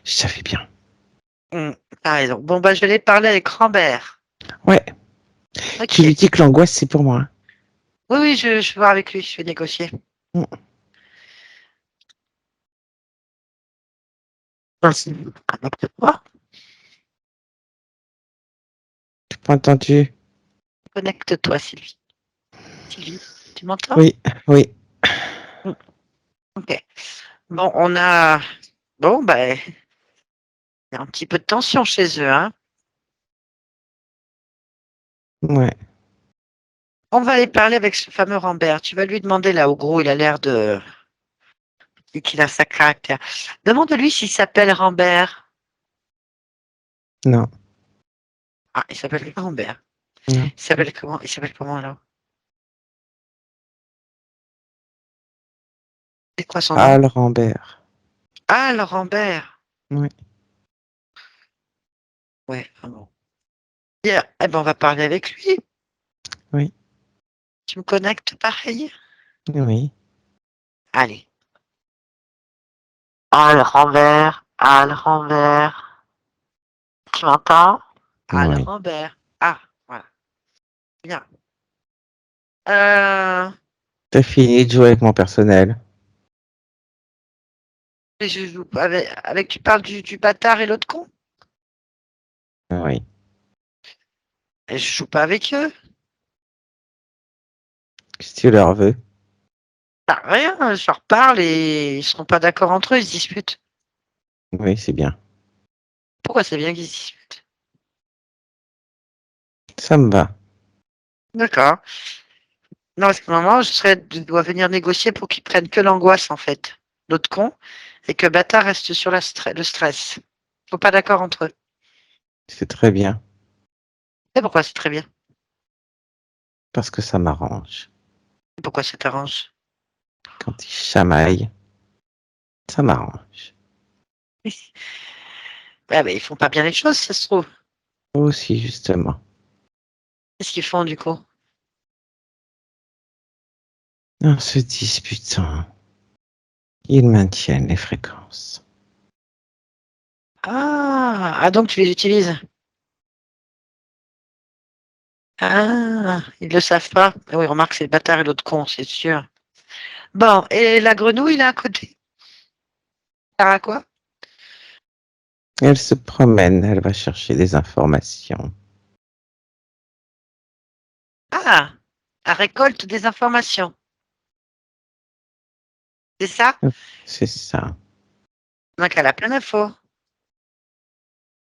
Je savais bien. T'as raison. Bon, bah, je vais parler avec Rambert. Ouais, tu lui Ok. dis que l'angoisse, c'est pour moi. Oui, oui, je vais voir avec lui, je vais négocier. Mm. Merci. Connecte-toi. Tu pas entendu? Connecte-toi, Sylvie. Sylvie, tu m'entends? Oui, oui. Mm. Ok. Bon, on a. Bon, bah, il y a un petit peu de tension chez eux, hein. Ouais. On va aller parler avec ce fameux Rambert. Tu vas lui demander, là, au gros, il a l'air de. Qu'il a sa caractère. Demande-lui s'il s'appelle Rambert. Non, Ah, il s'appelle pas Rambert. non. Il s'appelle comment? Il s'appelle comment, alors? C'est quoi son nom? Al Rambert. Ah, le Rambert. Oui. Ouais, ah bon. Bien, eh ben, on va parler avec lui. Oui, Tu me connectes pareil? oui. Allez. Ah, le Rambert. Ah, le Rambert. Tu m'entends? Ah, le Oui. Rambert. Ah, voilà. Bien. Euh, T'as fini de jouer avec mon personnel. je joue tu parles du bâtard et l'autre con? Oui. Et je joue pas avec eux. Qu'est-ce que tu leur veux? Bah, rien, je leur parle et ils seront pas d'accord entre eux, ils se disputent. Oui, c'est bien. Pourquoi c'est bien qu'ils se disputent? Ça me va. D'accord. Non, parce que normalement, je dois venir négocier pour qu'ils prennent que l'angoisse, en fait, l'autre con, et que Bâtard reste sur le stress. Ils sont pas d'accord entre eux. C'est très bien. Et pourquoi c'est très bien? Parce que ça m'arrange. Et pourquoi ça t'arrange? Quand ils chamaillent, ça m'arrange. Ah, ben, ils font pas bien les choses, ça se trouve. Aussi, justement. Qu'est-ce qu'ils font, du coup? En se disputant, ils maintiennent les fréquences. Ah, donc tu les utilises. Ah, ils le savent pas. Ah oui, remarque, c'est le bâtard et l'autre con, c'est sûr. Bon, et la grenouille, là, à côté, elle sert à quoi? Elle se promène, elle va chercher des informations. Ah, elle récolte des informations. C'est ça? C'est ça. Donc, elle a plein d'infos.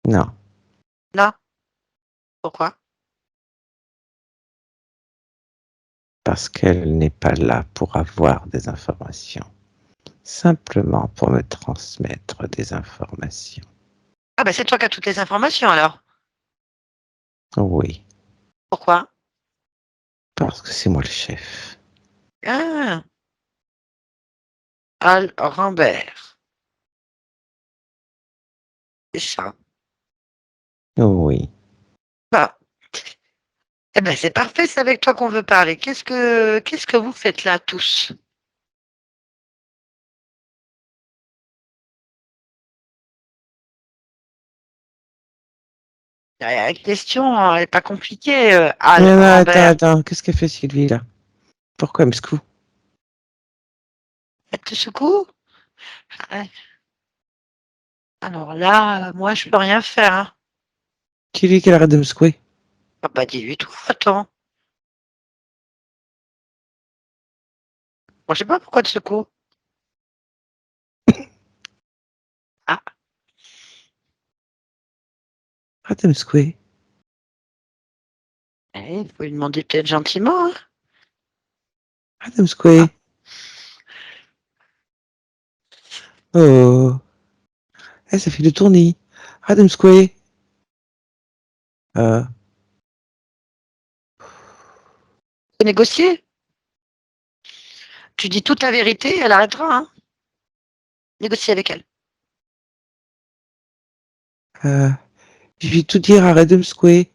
Non, Non? Pourquoi? parce qu'elle n'est pas là pour avoir des informations. Simplement pour me transmettre des informations. Ah, ben, c'est toi qui as toutes les informations, alors. Oui, Pourquoi? parce que c'est moi le chef. Ah, Al Rambert. C'est ça. Oui. Bah, eh ben, c'est parfait, c'est avec toi qu'on veut parler. Qu'est-ce que vous faites là, tous? La question, elle n'est pas compliquée, Al Non, non, attends, Rambert. attends. Qu'est-ce qu'elle fait Sylvie là? Pourquoi elle me secoue? Elle te secoue? Ouais. Alors là, moi, je peux rien faire, hein. Qui dit qu'elle arrête de me secouer? Ah bah, dis-lui, toi, attends. Moi, je sais pas pourquoi tu secoues. Ah, Arrête de me secouer. il faut lui demander peut-être gentiment, hein. Arrête de me Ah, secouer. Oh. Eh, ça fait le tournis. Arrête de me secouer. Euh, faut négocier. Tu dis toute la vérité, elle arrêtera, hein. Négocier avec elle. euh, je vais tout dire, arrête de me secouer.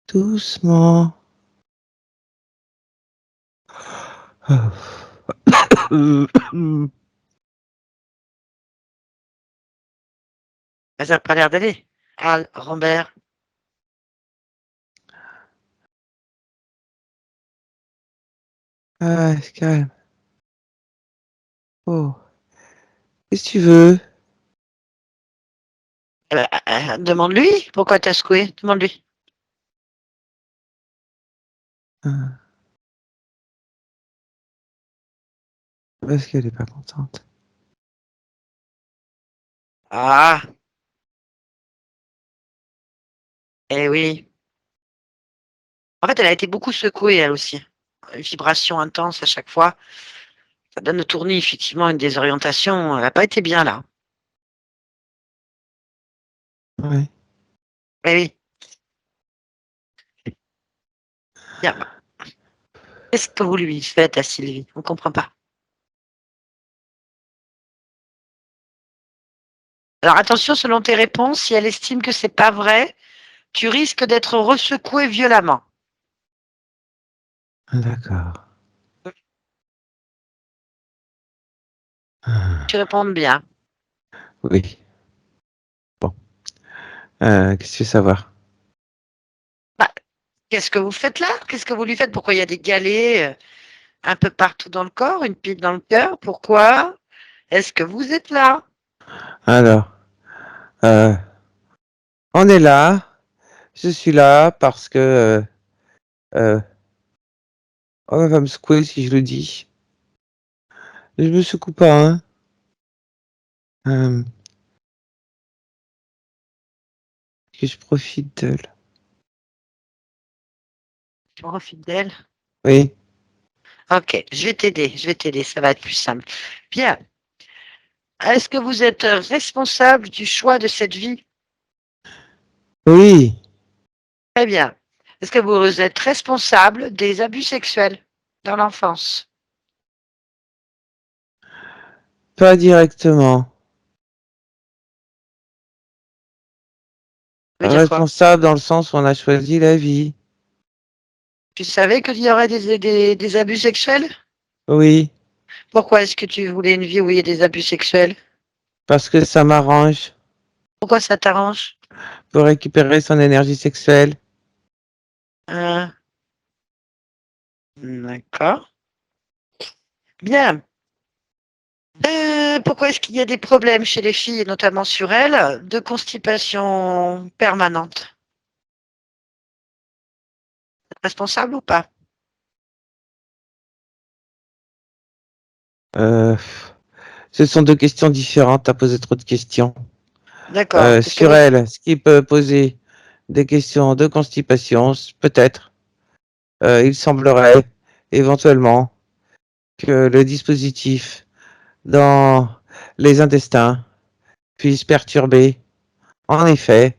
Doucement. Mais ça n'a pas l'air d'aller. Al Rambert. Ah, c'est calme. Oh. Qu'est-ce que tu veux? Demande-lui pourquoi t'as secoué. Demande-lui. Ah, parce qu'elle est pas contente. Ah, eh oui. En fait, elle a été beaucoup secouée, elle aussi. Une vibration intense à chaque fois. Ça donne le tournis, effectivement, une désorientation. Elle n'a pas été bien là. Ouais. Eh oui. Bien. Bah, qu'est-ce que vous lui faites à Sylvie? On ne comprend pas. Alors attention, selon tes réponses, si elle estime que c'est pas vrai, tu risques d'être ressecoué violemment. D'accord. Ah, Tu réponds bien. oui. Bon. Qu'est-ce que tu veux savoir? Bah, qu'est-ce que vous faites là? Qu'est-ce que vous lui faites? Pourquoi il y a des galets un peu partout dans le corps, une pile dans le cœur? Pourquoi est-ce que vous êtes là? Alors, euh, on est là. Je suis là parce que euh, on va me secouer si je le dis. Je me secoue pas, hein. Que je profite d'elle. Tu profites d'elle. Oui, Ok, je vais t'aider, ça va être plus simple. Bien. Est-ce que vous êtes responsable du choix de cette vie? oui, Très bien. Est-ce que vous êtes responsable des abus sexuels dans l'enfance? pas directement. Ça veut dire quoi? Responsable dans le sens où on a choisi la vie. Tu savais qu'il y aurait des abus sexuels? Oui, Pourquoi est-ce que tu voulais une vie où il y a des abus sexuels? parce que ça m'arrange Pourquoi ça t'arrange? pour récupérer son énergie sexuelle. Hein? D'accord. Bien. Pourquoi est-ce qu'il y a des problèmes chez les filles, et notamment sur elles, de constipation permanente? Responsable ou pas? Euh, Ce sont deux questions différentes à poser trop de questions. D'accord. Parce que Sur vous, elle, ce qui peut poser des questions de constipation, peut-être, il semblerait éventuellement que le dispositif dans les intestins puisse perturber, en effet,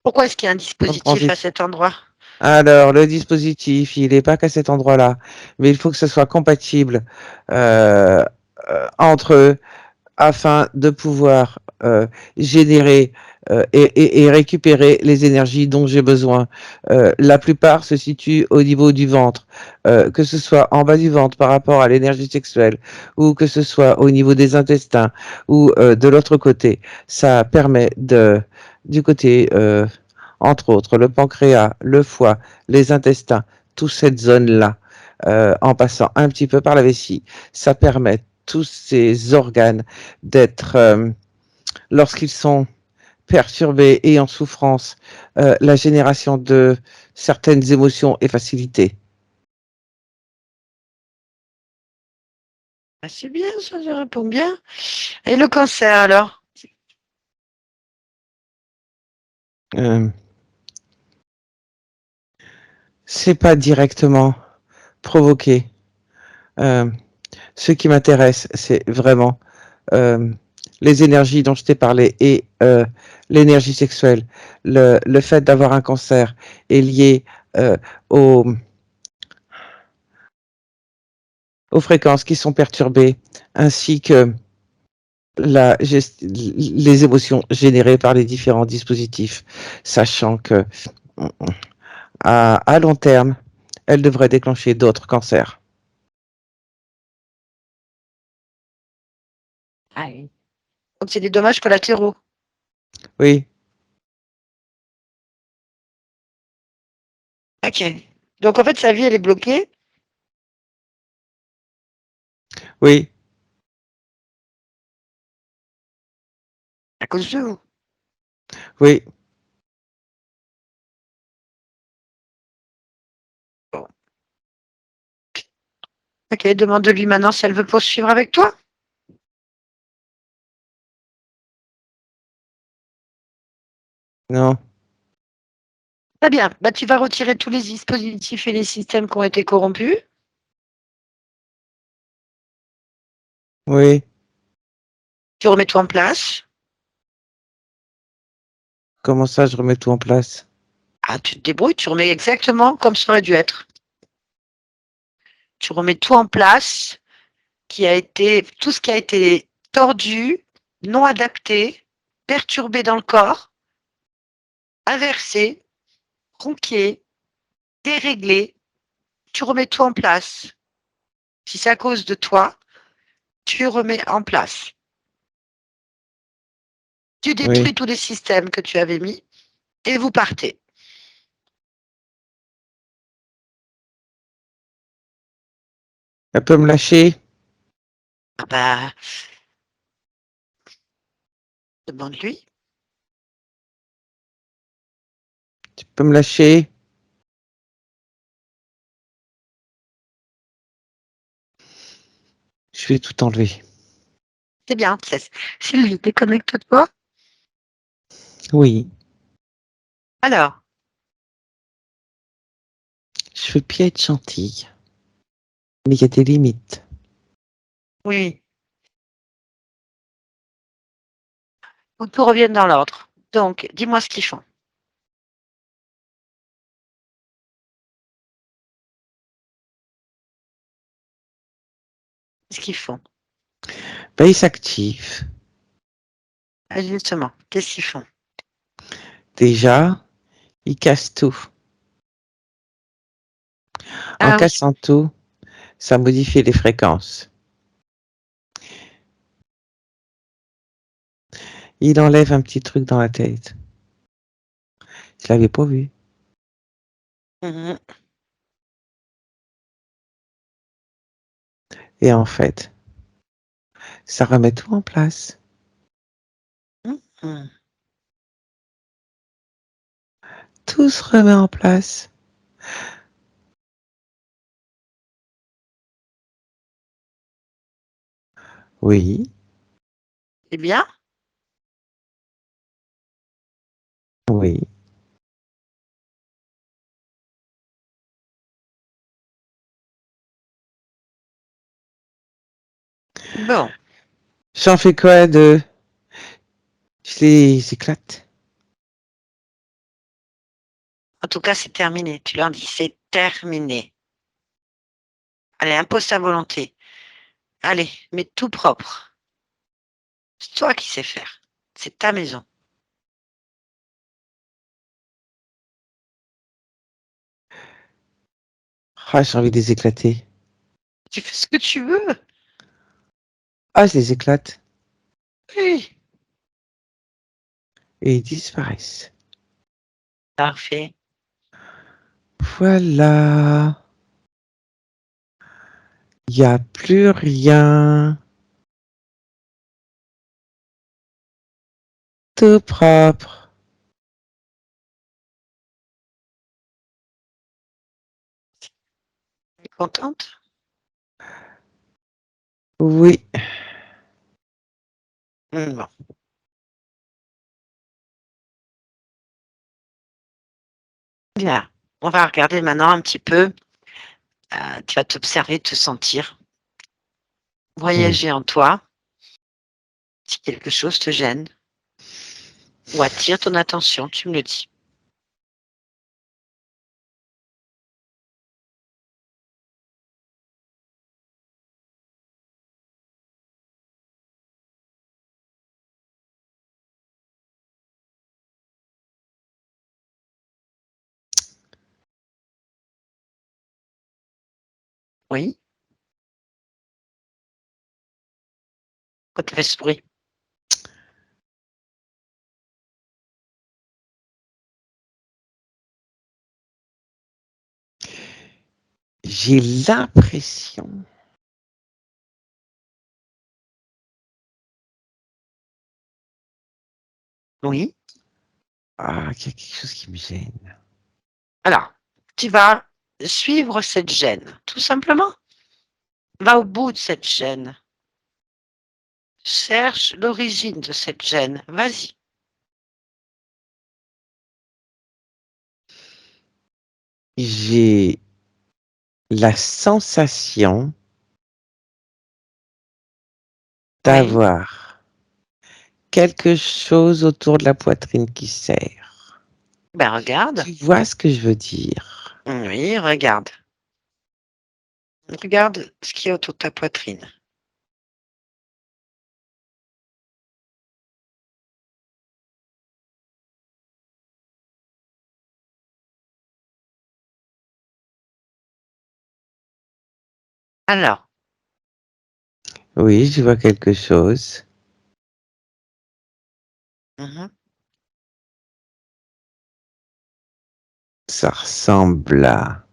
pourquoi est-ce qu'il y a un son dispositif à transit. cet endroit? Alors, le dispositif, il n'est pas qu'à cet endroit-là, mais il faut que ce soit compatible euh, entre eux afin de pouvoir générer et récupérer les énergies dont j'ai besoin. La plupart se situent au niveau du ventre, que ce soit en bas du ventre par rapport à l'énergie sexuelle, ou que ce soit au niveau des intestins, ou de l'autre côté. Ça permet du côté, entre autres, le pancréas, le foie, les intestins, toute cette zone-là, en passant un petit peu par la vessie, ça permet tous ces organes d'être, lorsqu'ils sont perturbés et en souffrance, la génération de certaines émotions est facilitée. Ah, c'est bien, ça répond bien. Et le cancer alors? Euh, c'est pas directement provoqué. Euh, Ce qui m'intéresse, c'est vraiment euh, les énergies dont je t'ai parlé et l'énergie sexuelle. Le fait d'avoir un cancer est lié euh, aux, aux fréquences qui sont perturbées, ainsi que les émotions générées par les différents dispositifs, sachant que à long terme, elles devraient déclencher d'autres cancers. Ah oui. Donc c'est des dommages collatéraux. Oui, Ok. Donc en fait, sa vie, elle est bloquée oui, à cause de vous. oui. Bon. Ok, demande-lui maintenant si elle veut poursuivre avec toi. Non, Très bien. Bah, tu vas retirer tous les dispositifs et les systèmes qui ont été corrompus. oui. Tu remets tout en place. Comment ça, je remets tout en place? Ah, tu te débrouilles, tu remets exactement comme ça aurait dû être. Tu remets tout en place, tout ce qui a été tordu, non adapté, perturbé dans le corps, inversé, tronqué, déréglé. Tu remets tout en place. Si c'est à cause de toi, tu remets en place. Tu Oui. détruis tous les systèmes que tu avais mis et vous partez. Elle peut me lâcher? Ah bah, demande-lui. Tu peux me lâcher? Je vais tout enlever. C'est bien. Sylvie, déconnecte-toi. Oui, Alors, je veux bien être gentille, mais il y a des limites. oui, faut que tout revienne dans l'ordre. Donc, dis-moi ce qu'ils font. Ce qu'ils font. Ben, ils s'activent. Ah, justement, qu'est-ce qu'ils font? Déjà, ils cassent tout. En Ah oui. cassant tout, ça modifie les fréquences. Il enlève un petit truc dans la tête. Je l'avais pas vu. Mhm. Et en fait, ça remet tout en place. Mhm. Tout se remet en place. Oui, C'est bien. oui. Bon. J'en fais quoi de... Je les éclate. En tout cas, c'est terminé. Tu leur dis, c'est terminé. Allez, impose ta volonté. Allez, mets tout propre. C'est toi qui sais faire. C'est ta maison. Ah, j'ai envie de les éclater. Tu fais ce que tu veux. Ah, je les éclate. Oui. Et ils disparaissent. Parfait. Voilà. Il n'y a plus rien. Tout propre. Tu es contente? Oui. Bon. Bien. On va regarder maintenant un petit peu. Tu vas t'observer, te sentir, Oui. voyager en toi. Si quelque chose te gêne ou attire ton attention, tu me le dis. Oui? Quand tu fais ce bruit. J'ai l'impression. Oui? Ah, qu'il y a quelque chose qui me gêne. Alors, tu vas suivre cette gêne, tout simplement. Va au bout de cette gêne. Cherche l'origine de cette gêne. Vas-y. J'ai la sensation Oui? d'avoir quelque chose autour de la poitrine qui serre. Ben regarde. Tu vois ce que je veux dire? Oui, regarde. Regarde ce qu'il y a autour de ta poitrine. Alors, Oui, je vois quelque chose. mhm, Ça ressemble à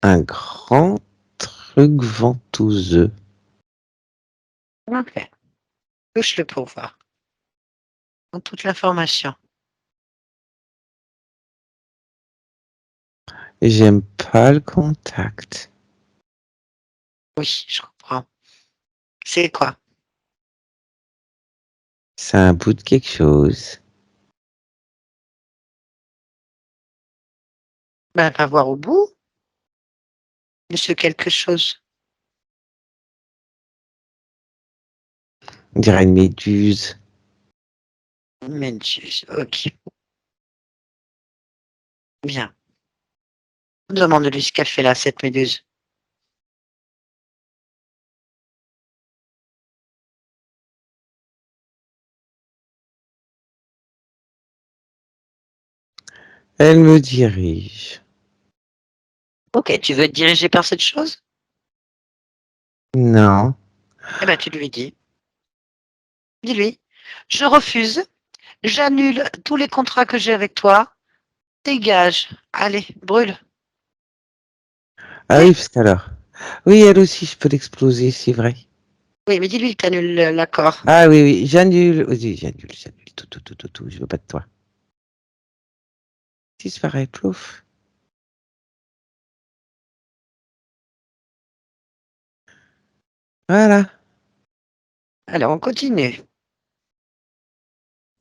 un grand truc ventouseux. ok. Touche-le pour voir. Dans toute l'information. J'aime pas le contact. Oui, je comprends. C'est quoi? C'est un bout de quelque chose. Ben, va voir au bout de ce quelque chose. On dirait une méduse. Méduse, ok, bien. Demande-lui ce qu'elle fait là, cette méduse. Elle me dirige. Ok, tu veux être dirigé par cette chose? Non. Eh ben, tu lui dis. Dis-lui, je refuse, j'annule tous les contrats que j'ai avec toi, dégage, allez, brûle. Ah Ok. oui, parce qu'alors. Oui, elle aussi, je peux l'exploser, c'est vrai. Oui, mais dis-lui que tu annules l'accord. Ah oui, oui, j'annule. Oui, j'annule. Tout. Je veux pas de toi. Disparaît, plouf. Voilà. Alors, on continue.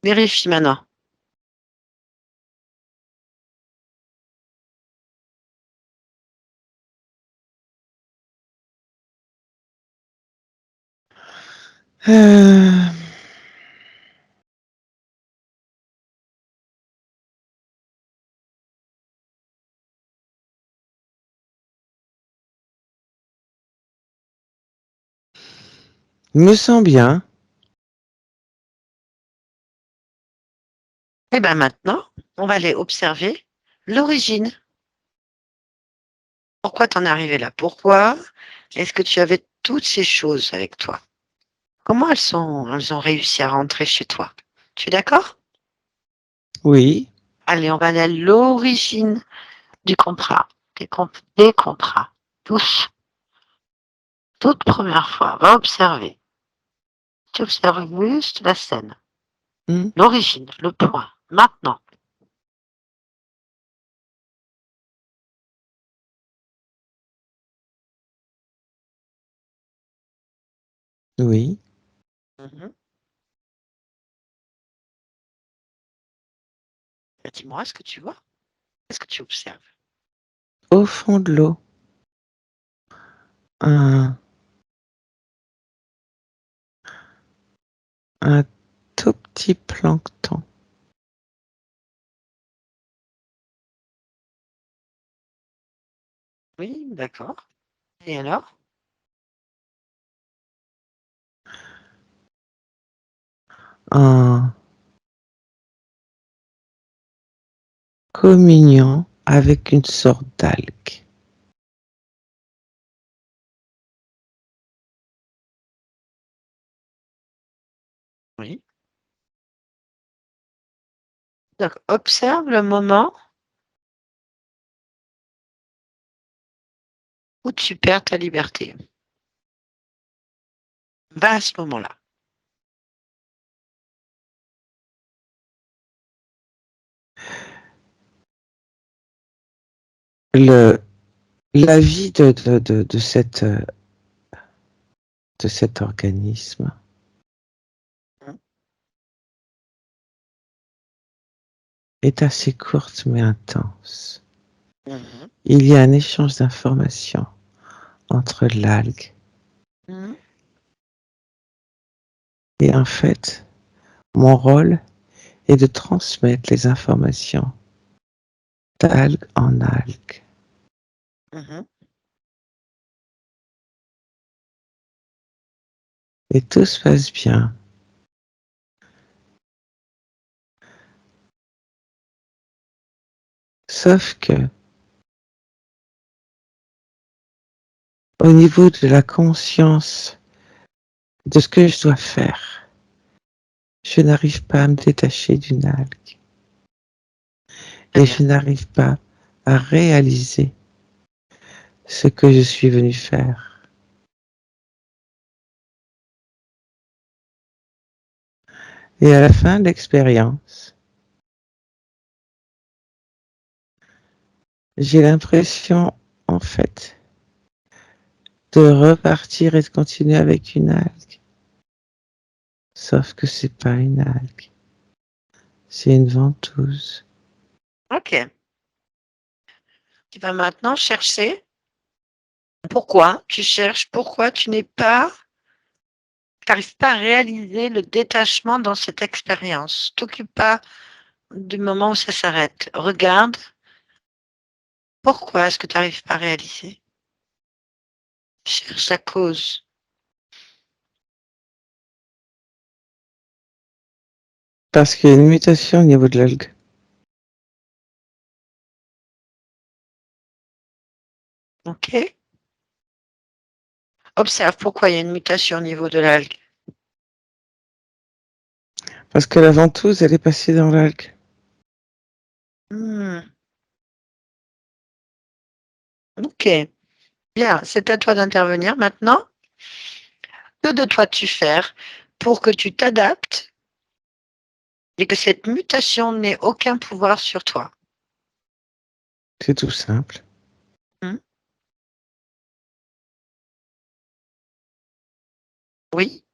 Vérifie maintenant. Euh, me sens bien. Eh bien, maintenant, on va aller observer l'origine. Pourquoi t'en es arrivé là? Pourquoi est-ce que tu avais toutes ces choses avec toi? Comment elles ont réussi à rentrer chez toi? Tu es d'accord? Oui. Allez, on va aller à l'origine du contrat, des contrats, tous, toute première fois, va observer. Tu observes juste la scène, Hmm. l'origine, le point, maintenant. Oui. Mhm. Dis-moi ce que tu vois, qu'est-ce que tu observes? Au fond de l'eau, un, un tout petit plancton. Oui, d'accord. Et alors? En communion avec une sorte d'algue. Oui. Donc, observe le moment où tu perds ta liberté. Va à ce moment-là. Le, la vie de cet organisme Mhm. est assez courte mais intense. Mhm. Il y a un échange d'informations entre l'algue Mhm. et en fait, mon rôle est de transmettre les informations d'algue en algue. Mhm. Et tout se passe bien. Sauf que, au niveau de la conscience de ce que je dois faire, je n'arrive pas à me détacher d'une algue. Très Et bien. je n'arrive pas à réaliser ce que je suis venu faire. Et à la fin de l'expérience, j'ai l'impression, en fait, de repartir et de continuer avec une algue. Sauf que c'est pas une algue. C'est une ventouse. Ok. Tu vas maintenant chercher pourquoi tu cherches, pourquoi tu n'arrives pas à réaliser le détachement dans cette expérience. T'occupe pas du moment où ça s'arrête. Regarde, pourquoi est-ce que tu n'arrives pas à réaliser? Cherche la cause. Parce qu'il y a une mutation au niveau de l'algue. Ok? Observe pourquoi il y a une mutation au niveau de l'algue. Parce que la ventouse, elle est passée dans l'algue. Hmm. Ok. Bien, c'est à toi d'intervenir maintenant. Que de toi tu faire pour que tu t'adaptes et que cette mutation n'ait aucun pouvoir sur toi? C'est tout simple. Hmm. Oui.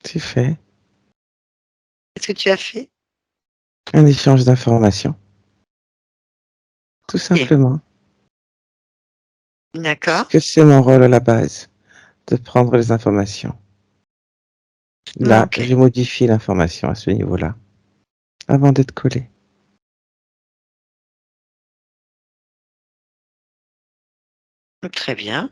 C'est fait. Qu'est-ce que tu as fait? Un échange d'informations. Tout Ok. simplement. D'accord. Puisque c'est mon rôle à la base de prendre les informations. Là, Ok. je modifie l'information à ce niveau-là, avant d'être collé. Très bien.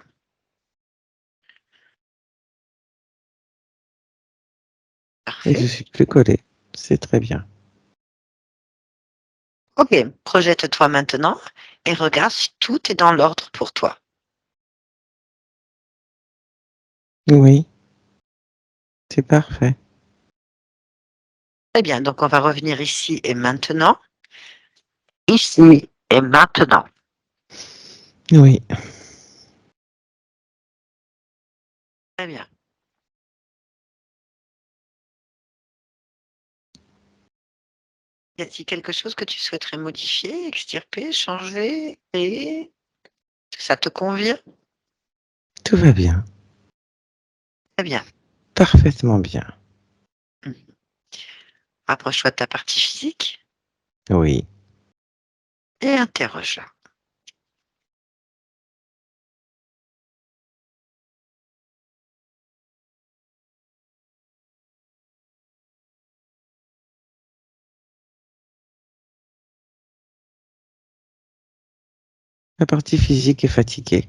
Et je Parfait. suis plus collé. C'est très bien. Ok. Projette-toi maintenant et regarde si tout est dans l'ordre pour toi. Oui, c'est parfait. Très bien. Donc, on va revenir ici et maintenant. Ici et maintenant. Oui. Très bien. Y a-t-il quelque chose que tu souhaiterais modifier, extirper, changer, créer? Ça te convient? Tout va bien. Très bien. Parfaitement bien. Mhm. Rapproche-toi de ta partie physique Oui. et interroge-la. La partie physique est fatiguée.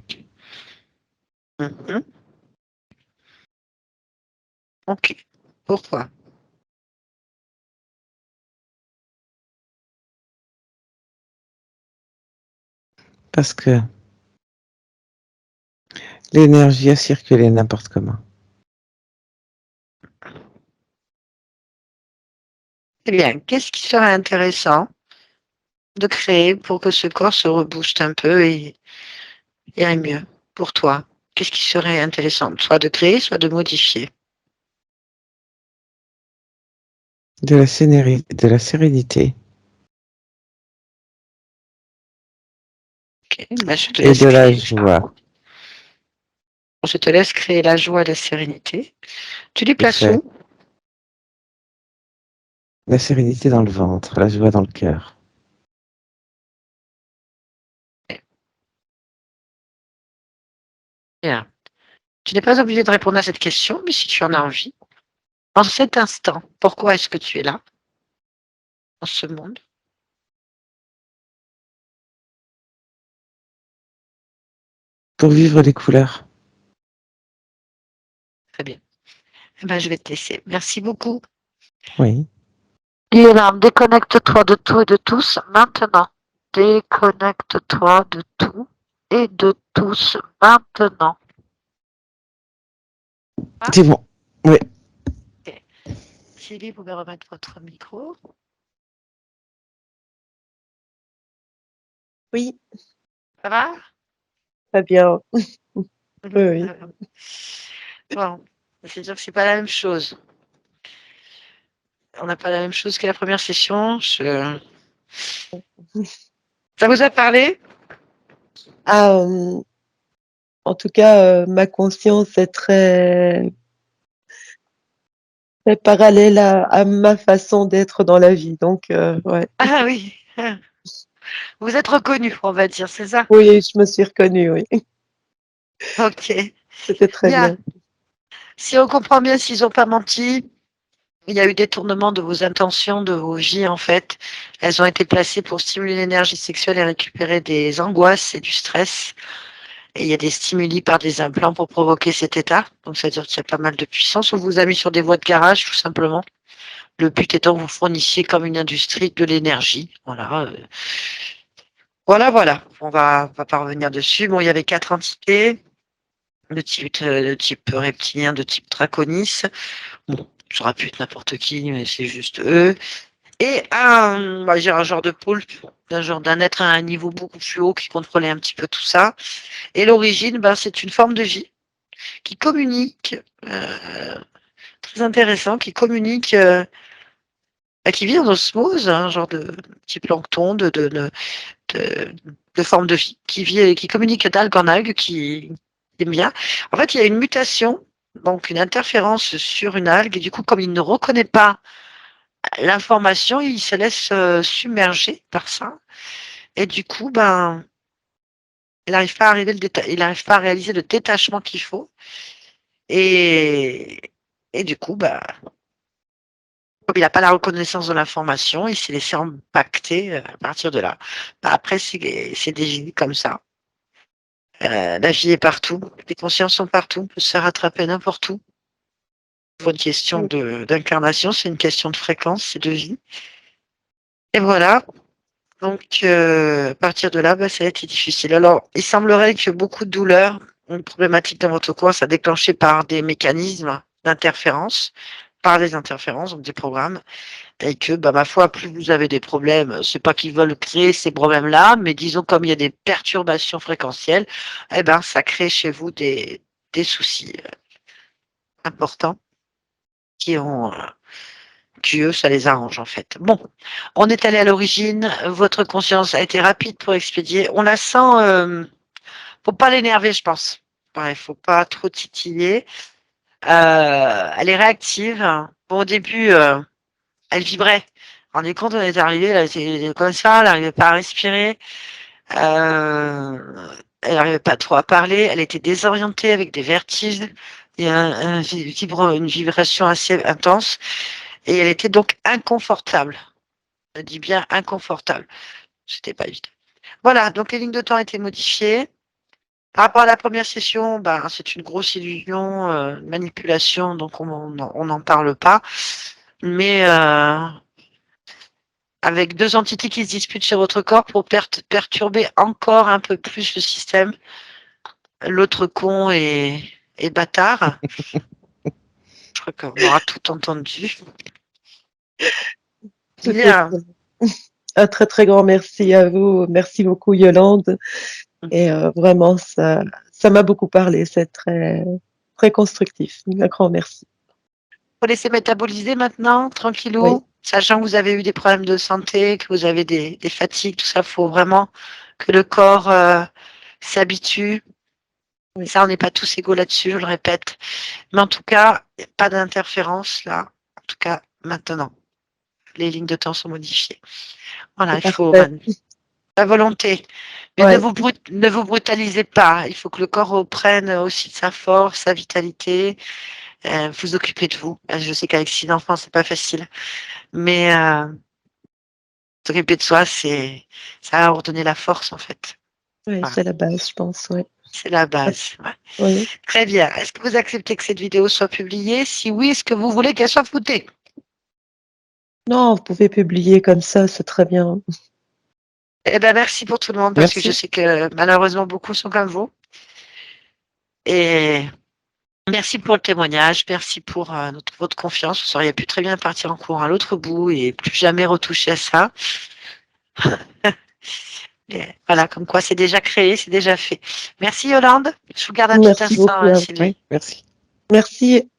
Mhm. Ok. Pourquoi? Parce que l'énergie a circulé n'importe comment. Eh bien, qu'est-ce qui serait intéressant de créer pour que ce corps se rebooste un peu et aille mieux pour toi? Qu'est-ce qui serait intéressant? Soit de créer, soit de modifier. De la sérénité Ok. Ben, je te et laisse de la créer ça. joie. Je te laisse créer la joie et la sérénité. Tu les C'est places fait. où? La sérénité dans le ventre, la joie dans le cœur. Bien. Tu n'es pas obligé de répondre à cette question, mais si tu en as envie, en cet instant, pourquoi est-ce que tu es là, dans ce monde? Pour vivre les couleurs. Très bien. Eh ben, je vais te laisser. Merci beaucoup. Oui. Guillaume, déconnecte-toi de tout et de tous maintenant. Déconnecte-toi de tout et de tous maintenant. Ah, C'est bon. Oui. ok. Sylvie, vous pouvez remettre votre micro. Oui, Ça va? très bien. Oui, oui. Bon, c'est sûr que c'est pas la même chose. On n'a pas la même chose que la première session. Ça vous a parlé? Ah, En tout cas, ma conscience est très, très parallèle à ma façon d'être dans la vie. Donc, ouais. Ah oui, vous êtes reconnu, on va dire, c'est ça? Oui, je me suis reconnue, oui. Ok, C'était très bien. bien. Si on comprend bien, s'ils n'ont pas menti, il y a eu détournement de vos intentions, de vos vies, en fait. Elles ont été placées pour stimuler l'énergie sexuelle et récupérer des angoisses et du stress. Et il y a des stimuli par des implants pour provoquer cet état. Donc, c'est-à-dire qu'il y a pas mal de puissance. On vous a mis sur des voies de garage, tout simplement. Le but étant que vous fournissiez comme une industrie de l'énergie. Voilà. Voilà. On va pas revenir dessus. Bon, il y avait 4 entités de type reptilien, de type draconis. Bon, ça aurait pu être n'importe qui, mais c'est juste eux. Et on va dire un genre de poulpe, d'un être à un niveau beaucoup plus haut qui contrôlait un petit peu tout ça. Et l'origine, ben, c'est une forme de vie qui communique, très intéressant, qui communique, qui vit en osmose, un genre de petit plancton de, de forme de vie, qui communique d'algue en algue, qui aime bien. En fait, il y a une mutation, donc une interférence sur une algue, et du coup, comme il ne reconnaît pas l'information, il se laisse submerger par ça. Et du coup, ben, il n'arrive pas à il n'arrive pas à réaliser le détachement qu'il faut. Et, et du coup, ben, comme il n'a pas la reconnaissance de l'information, il s'est laissé impacter à partir de là. Ben, après, c'est des vies comme ça. La vie est partout. Les consciences sont partout. On peut se faire attraper n'importe où. Pour une question d'incarnation, c'est une question de fréquence, c'est de vie. Et voilà. Donc, à partir de là, bah, ça a été difficile. Alors, il semblerait que beaucoup de douleurs, une problématique dans votre corps, ça a déclenché par des mécanismes d'interférence, par des interférences, donc des programmes, et que, bah, ma foi, plus vous avez des problèmes, c'est pas qu'ils veulent créer ces problèmes-là, mais disons comme il y a des perturbations fréquentielles, eh ben, ça crée chez vous des soucis importants qui ont, qui eux, ça les arrange en fait. Bon, on est allé à l'origine. Votre conscience a été rapide pour expédier. On la sent. Faut pas l'énerver, je pense. Ouais, faut pas trop titiller. Elle est réactive. Bon, au début, elle vibrait. On est compte, on est arrivé, elle était comme ça, elle n'arrivait pas à respirer. Elle n'arrivait pas trop à parler. Elle était désorientée avec des vertiges et une vibration assez intense. Et elle était donc inconfortable. Je dis bien inconfortable. C'était pas évident. Voilà, donc les lignes de temps ont été modifiées. Par rapport à la première session, ben, c'est une grosse illusion, manipulation, donc on n'en parle pas. Mais avec 2 entités qui se disputent sur votre corps pour perturber encore un peu plus le système, l'autre con et bâtard. Je crois qu'on aura tout entendu. C'était Bien. un très, très grand merci à vous. Merci beaucoup, Yolande. Et vraiment, ça m'a beaucoup parlé. C'est très, très constructif. Un grand merci. Faut laisser métaboliser maintenant, Oui, tranquillou, sachant que vous avez eu des problèmes de santé, que vous avez des fatigues, tout ça, faut vraiment que le corps s'habitue. oui, Ça, on n'est pas tous égaux là-dessus, je le répète. Mais en tout cas, pas d'interférence là. En tout cas, maintenant, les lignes de temps sont modifiées. Voilà, c'est il faut parfait. la volonté. Mais Ouais, ne vous brutalisez pas. Il faut que le corps reprenne aussi de sa force, sa vitalité. Vous occupez de vous. Je sais qu'avec 6 enfants, c'est pas facile. Mais s'occuper de soi, ça va redonner la force, en fait. ouais, Voilà. c'est la base, je pense. Ouais. C'est la Ah, base. Ouais. oui. Très bien. Est-ce que vous acceptez que cette vidéo soit publiée? Si oui, est-ce que vous voulez qu'elle soit floutée? Non, vous pouvez publier comme ça, c'est très bien. Eh ben, merci pour tout le monde parce que je Merci. sais que malheureusement beaucoup sont comme vous. Et merci pour le témoignage. Merci pour votre confiance. Vous auriez pu très bien partir en cours à l'autre bout et plus jamais retoucher à ça. Et voilà, comme quoi c'est déjà créé, c'est déjà fait. Merci Yolande. Je vous garde un petit Merci instant, beaucoup à vous. Oui, Sylvie. merci. Merci